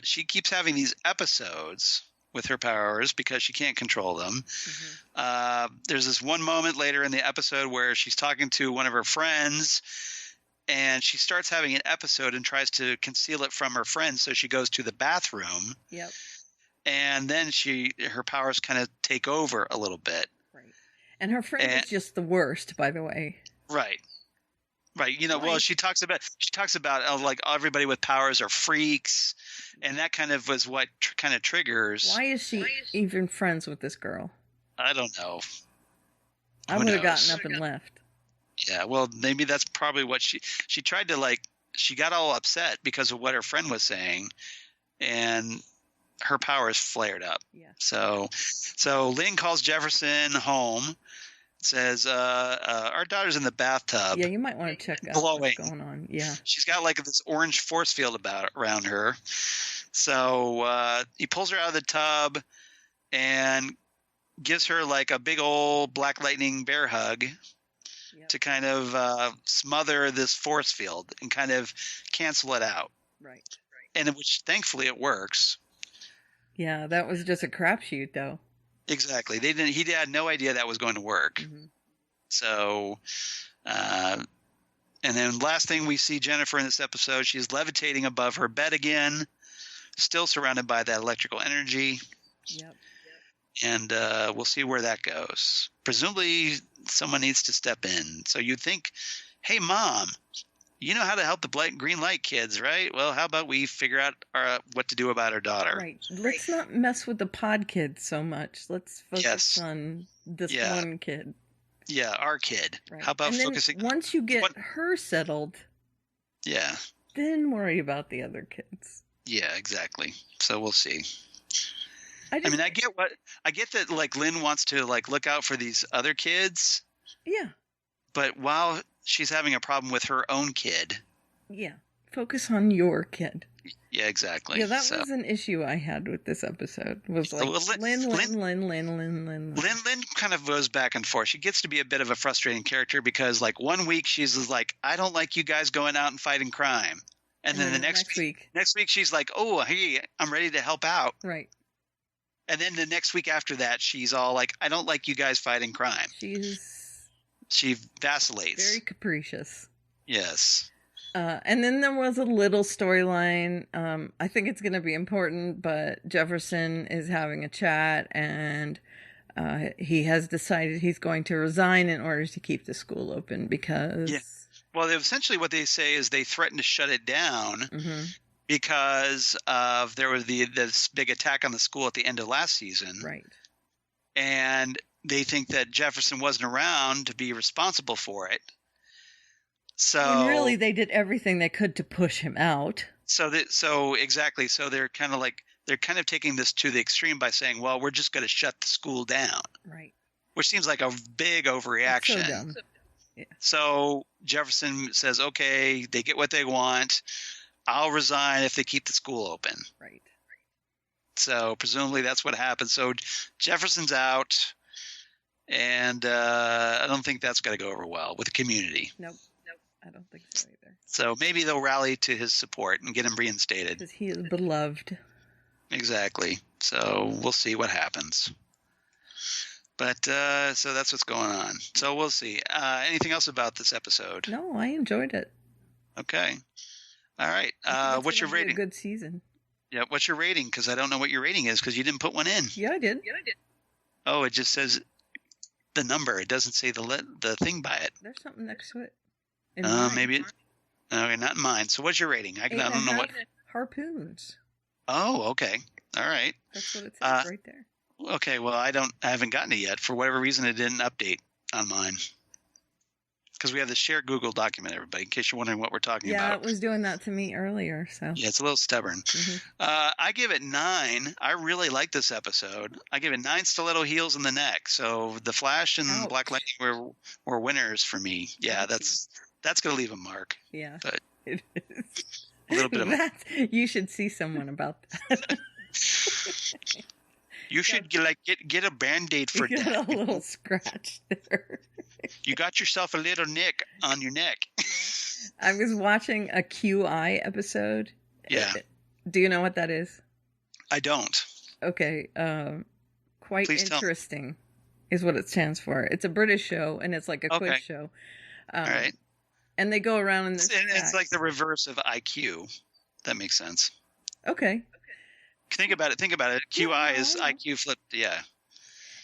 she keeps having these episodes with her powers because she can't control them. Mm-hmm. There's this one moment later in the episode where she's talking to one of her friends, and she starts having an episode and tries to conceal it from her friends. So she goes to the bathroom. Yep. And then her powers kind of take over a little bit. Right. And her friend is just the worst, by the way. Right. Right. Well, she talks about like everybody with powers are freaks. And that kind of was what kind of triggers. Why is she even friends with this girl? I don't know. I would have gotten up and left. Yeah, well, maybe that's probably what she tried to she got all upset because of what her friend was saying, and her powers flared up. Yeah. So Lynn calls Jefferson home, says, our daughter's in the bathtub. Yeah, you might want to check out what's going on. Yeah. She's got like this orange force field around her. So he pulls her out of the tub and gives her like a big old Black Lightning bear hug. Yep. To kind of smother this force field and kind of cancel it out. Right. And which thankfully it works. Yeah, that was just a crapshoot though. Exactly. He had no idea that was going to work. Mm-hmm. So, and then last thing we see Jennifer in this episode, she's levitating above her bed again, still surrounded by that electrical energy. Yep. And we'll see where that goes. Presumably, someone needs to step in. So you'd think, hey, Mom, you know how to help the green light kids, right? Well, how about we figure out what to do about our daughter? Right. Let's not mess with the pod kids so much. Let's focus on this one kid. Yeah, our kid. Right. How about and then focusing? Once you get her settled, yeah, then worry about the other kids. yeah, exactly. So we'll see. I get that like Lynn wants to like look out for these other kids. Yeah. But while she's having a problem with her own kid. Yeah. Focus on your kid. Yeah, exactly. Yeah, that was an issue I had with this episode. Was like Lynn kind of goes back and forth. She gets to be a bit of a frustrating character because like one week she's like, I don't like you guys going out and fighting crime. And then the next week she's like, oh, hey, I'm ready to help out. Right. And then the next week after that, she's all like, I don't like you guys fighting crime. She vacillates. Very capricious. Yes. And then there was a little storyline. I think it's going to be important, but Jefferson is having a chat, and he has decided he's going to resign in order to keep the school open because... Yeah. Well, essentially what they say is they threaten to shut it down because of there was this big attack on the school at the end of last season. Right. And they think that Jefferson wasn't around to be responsible for it. So when really they did everything they could to push him out. So exactly. So they're kind of taking this to the extreme by saying, well, we're just going to shut the school down. Right. Which seems like a big overreaction. That's so dumb. Yeah. So Jefferson says, okay, they get what they want. I'll resign if they keep the school open. Right. So presumably that's what happened. So Jefferson's out, and I don't think that's going to go over well with the community. Nope. I don't think so either. So maybe they'll rally to his support and get him reinstated. Because he is beloved. Exactly. So we'll see what happens. But so that's what's going on. So we'll see. Anything else about this episode? No, I enjoyed it. Okay. All right. What's your rating? A good season. Yeah. What's your rating? Because I don't know what your rating is because you didn't put one in. Yeah, I did. Oh, it just says the number. It doesn't say the thing by it. There's something next to it. Maybe. Okay, not in mine. So what's your rating? I don't know what. Harpoons. Oh, okay. All right. That's what it says right there. Okay, well, I haven't gotten it yet. For whatever reason, it didn't update on mine. Because we have the shared Google document, everybody, in case you're wondering what we're talking about. Yeah, it was doing that to me earlier, so. Yeah, it's a little stubborn. I give it 9. I really like this episode. I give it 9 stiletto heels in the neck. So The Flash and Black Lightning were winners for me. Yeah, that's going to leave a mark. Yeah, but it is. A little bit of you should see someone about that. You should get a Band-Aid for get that. A little scratch there. You got yourself a little nick on your neck. I was watching a QI episode. Yeah. Do you know what that is? I don't. Okay. Quite Please interesting is what it stands for. It's a British show, and it's like a quiz show. All right. And they go around and it's like the reverse of IQ. That makes sense. Okay. Think about it. QI is IQ flipped. Yeah.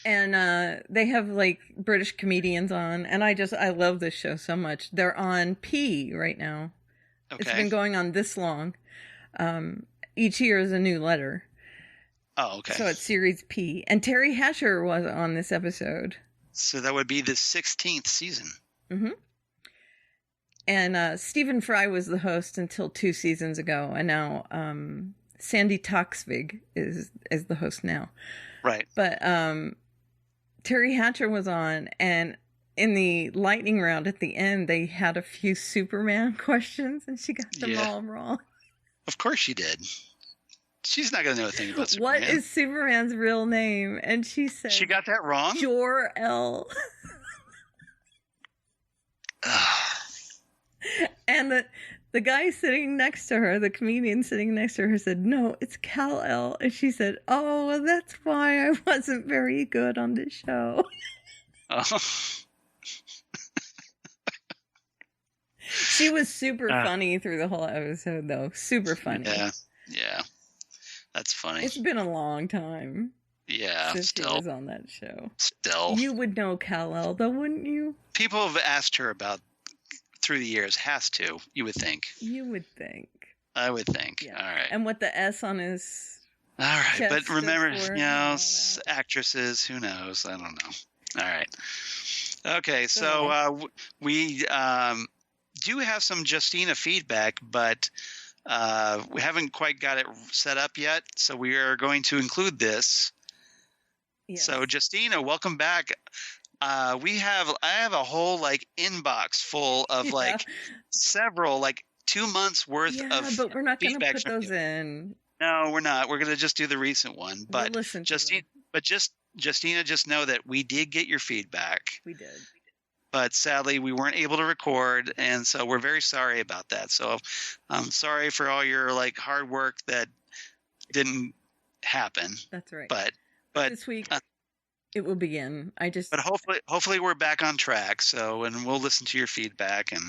And they have like British comedians on, and I love this show so much. They're on P right now. Okay. It's been going on this long. Each year is a new letter. Oh, okay. So it's series P. And Terry Hatcher was on this episode. So that would be the 16th season. Mm-hmm. And Stephen Fry was the host until 2 seasons ago, and now Sandy Toksvig is the host now. Right. But Terry Hatcher was on, and in the lightning round at the end, they had a few Superman questions, and she got them all wrong. Of course she did. She's not going to know a thing about Superman. What is Superman's real name? And she said... She got that wrong? Jor-El. And the guy sitting next to her, the comedian sitting next to her, said, no, it's Kal-El. And she said, oh, well, that's why I wasn't very good on this show. Oh. She was super funny through the whole episode, though. Super funny. Yeah. That's funny. It's been a long time. Yeah, since still. She was on that show. Still. You would know Kal-El, though, wouldn't you? People have asked her about through the years. Has to, you would think. You would think. I would think. Yeah. All right. And what the S on his all right, but remember, for, actresses, who knows? I don't know. All right. Okay, so we do have some Justina feedback, but we haven't quite got it set up yet, so we are going to include this. Yes. So Justina, welcome back. I have a whole inbox full of several 2 months worth of but we're not going to put those in. No, we're not. We're going to just do the recent one. But we'll listen Justina, just know that we did get your feedback. We did. But sadly, we weren't able to record, and so we're very sorry about that. So I'm sorry for all your hard work that didn't happen. That's right. But this week it will begin. But hopefully we're back on track. So, and we'll listen to your feedback, and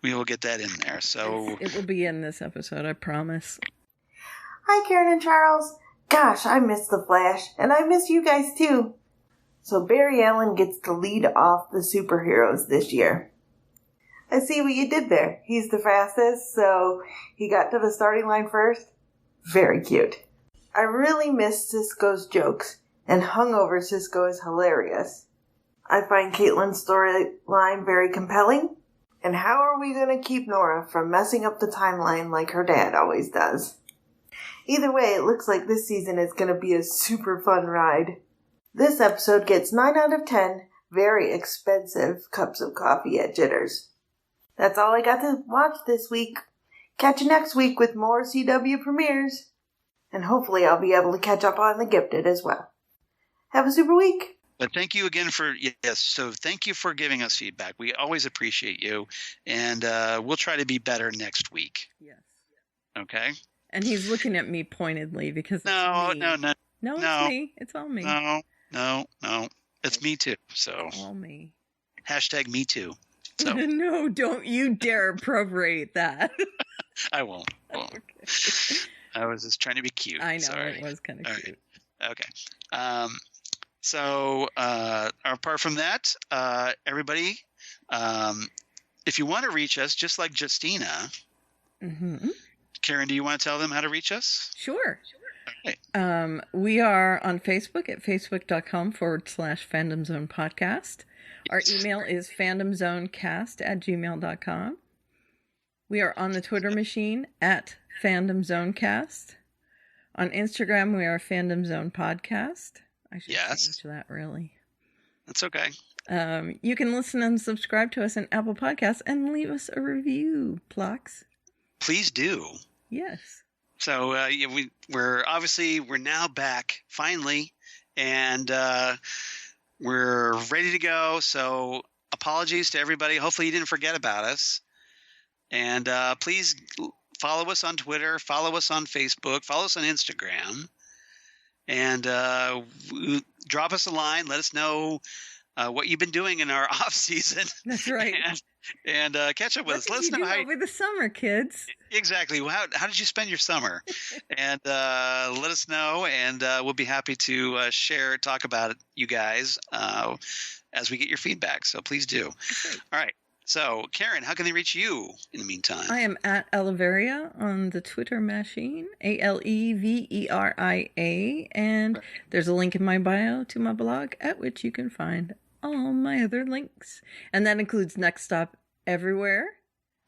we will get that in there. So it will be in this episode, I promise. Hi, Karen and Charles. Gosh, I miss The Flash, and I miss you guys too. So Barry Allen gets to lead off the superheroes this year. I see what you did there. He's the fastest, so he got to the starting line first. Very cute. I really miss Cisco's jokes, and hungover Cisco is hilarious. I find Caitlin's storyline very compelling. And how are we going to keep Nora from messing up the timeline like her dad always does? Either way, it looks like this season is going to be a super fun ride. This episode gets 9 out of 10 very expensive cups of coffee at Jitters. That's all I got to watch this week. Catch you next week with more CW premieres. And hopefully I'll be able to catch up on The Gifted as well. Have a super week. But thank you again so thank you for giving us feedback. We always appreciate you. And we'll try to be better next week. Yes. Okay? And he's looking at me pointedly because No, it's me. It's all me. No. It's me too. So all me. # me too. So no, don't you dare appropriate that. I won't. Okay. I was just trying to be cute. I know. Sorry. It was kind of cute. Right. Okay. So apart from that, everybody, if you want to reach us, just like Justina, Karen, do you want to tell them how to reach us? Sure. Okay. We are on Facebook at facebook.com/Fandom Zone Podcast. Our email is fandomzonecast@gmail.com. We are on the Twitter machine at Fandom Zone Cast. On Instagram, we are Fandom Zone Podcast. I should change that, really. That's okay. You can listen and subscribe to us on Apple Podcasts and leave us a review, Plox. Please do. Yes. So we're now back finally, and we're ready to go. So apologies to everybody. Hopefully you didn't forget about us. And please follow us on Twitter, follow us on Facebook, follow us on Instagram, and drop us a line. Let us know what you've been doing in our off season. That's right. And catch up with us. Let us know over the summer, kids. Exactly. How did you spend your summer? And let us know, and we'll be happy to talk about it, you guys, as we get your feedback. So please do. Okay. All right. So, Karen, how can they reach you in the meantime? I am at Eleveria on the Twitter machine, ALEVERIA, and there's a link in my bio to my blog at which you can find all my other links. And that includes Next Stop Everywhere.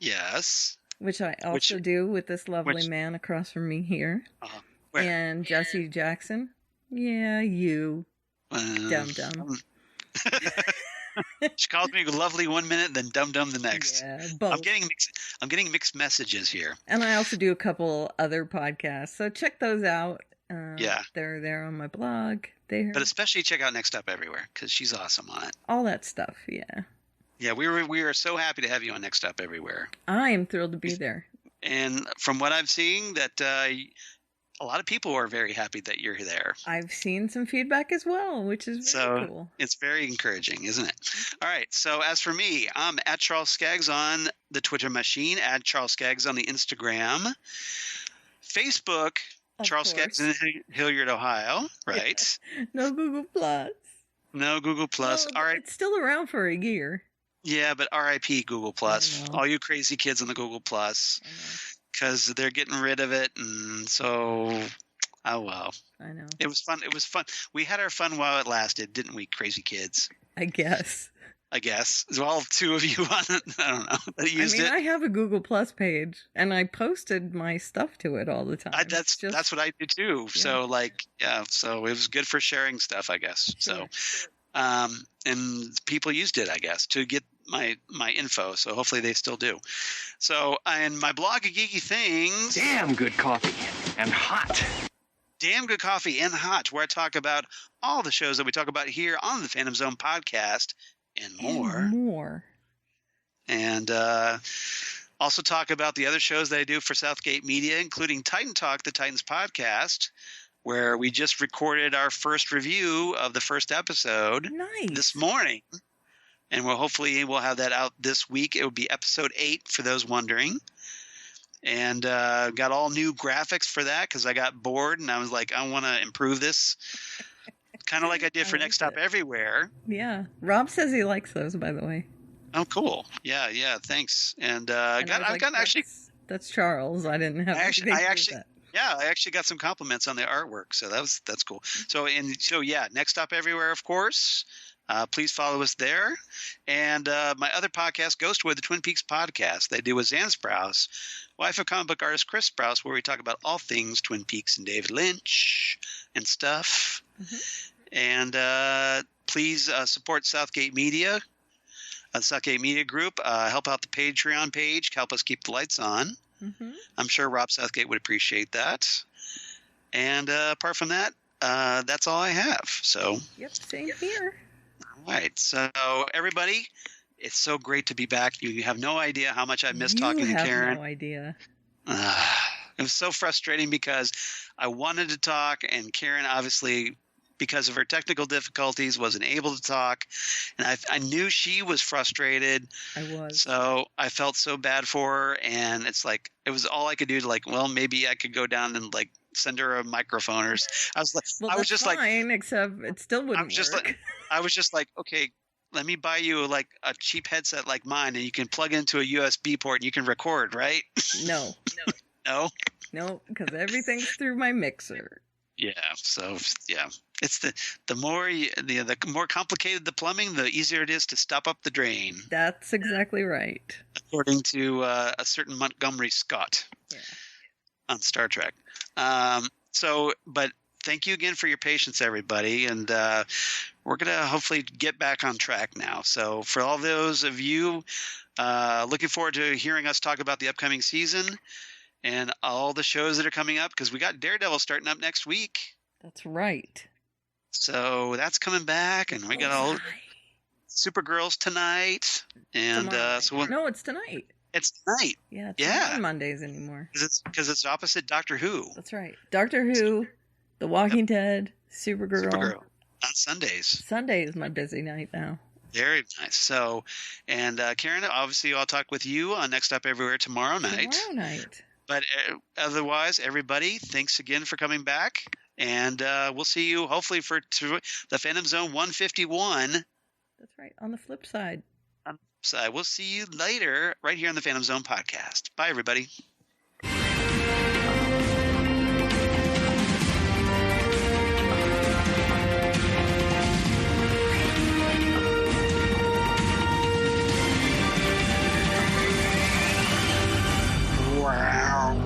Yes. Which I also do with this lovely man across from me here. Where? And Jesse Jackson. Yeah, you. Dum-dum. She calls me lovely 1 minute, then dum dum the next. Yeah, both. I'm getting mixed messages here. And I also do a couple other podcasts, so check those out. Yeah, they're there on my blog. But especially check out Next Up Everywhere because she's awesome on it. All that stuff, yeah. Yeah, we are so happy to have you on Next Up Everywhere. I am thrilled to be there. And from what I'm seeing, that a lot of people are very happy that you're there. I've seen some feedback as well, which is very cool. It's very encouraging, isn't it? All right. So as for me, I'm at Charles Skaggs on the Twitter machine, at Charles Skaggs on the Instagram, Facebook, Charles Skaggs in Hilliard, Ohio. Right. Yeah. No Google Plus. No Google Plus. Well, all right. It's still around for a year. Yeah, but RIP Google Plus. All you crazy kids on the Google Plus. Because they're getting rid of it, and so Oh, well. I know. It was fun. It was fun. We had our fun while it lasted, didn't we, crazy kids? I guess. Well, two of you on it. I don't know. That used it. I have a Google Plus page, and I posted my stuff to it all the time. That's what I do too. Yeah. So so it was good for sharing stuff, I guess. Sure. So, and people used it, I guess, to get my info. So hopefully they still do. So, and my blog of geeky things. Damn good coffee and hot. Damn good coffee and hot, where I talk about all the shows that we talk about here on the Phantom Zone podcast. And more. And also talk about the other shows that I do for Southgate Media, including Titan Talk, the Titans podcast, where we just recorded our first review of the first episode this morning. And we'll have that out this week. It will be episode 8 for those wondering. And got all new graphics for that because I got bored and I was like, I want to improve this. Kind of like I did for Next Stop Everywhere. Yeah. Rob says he likes those, by the way. Oh, cool. Yeah, thanks. And that's Charles. I didn't have that. Yeah, I actually got some compliments on the artwork, so that's cool. So Next Stop Everywhere, of course. Please follow us there. And my other podcast, Ghostwood, the Twin Peaks podcast, they do with Zan Sprouse, wife of comic book artist Chris Sprouse, where we talk about all things Twin Peaks and David Lynch and stuff. Mm-hmm. And please support Southgate Media, Southgate Media Group. Help out the Patreon page. Help us keep the lights on. Mm-hmm. I'm sure Rob Southgate would appreciate that. And apart from that, that's all I have. So. Yep, same here. All right. So, everybody, it's so great to be back. You have no idea how much I miss talking to Karen. You have no idea. It was so frustrating because I wanted to talk, and Karen obviously, because of her technical difficulties, wasn't able to talk. And I knew she was frustrated. I was. So I felt so bad for her. And it's like, it was all I could do to maybe I could go down and send her a microphone or I was like, well, I was just fine, except it still wouldn't work. I was just like, okay, let me buy you a cheap headset like mine and you can plug into a USB port and you can record, right? No, because everything's through my mixer. Yeah. So yeah, it's the more complicated the plumbing, the easier it is to stop up the drain. That's exactly right. According to a certain Montgomery Scott on Star Trek. But thank you again for your patience, everybody. And we're going to hopefully get back on track now. So for all those of you looking forward to hearing us talk about the upcoming season and all the shows that are coming up, because we got Daredevil starting up next week. That's right. So that's coming back, and we got all Supergirls tonight. And no, it's tonight. It's tonight. Yeah, it's not on Mondays anymore. Because it's opposite Doctor Who. That's right. Doctor Who, The Walking Dead, Supergirl. On Sundays. Sunday is my busy night now. Very nice. So, and Karen, obviously I'll talk with you on Next Up Everywhere tomorrow night. But otherwise, everybody, thanks again for coming back. And we'll see you hopefully for the Phantom Zone 151. That's right. On the flip side. We'll see you later right here on the Phantom Zone podcast. Bye, everybody. Wow.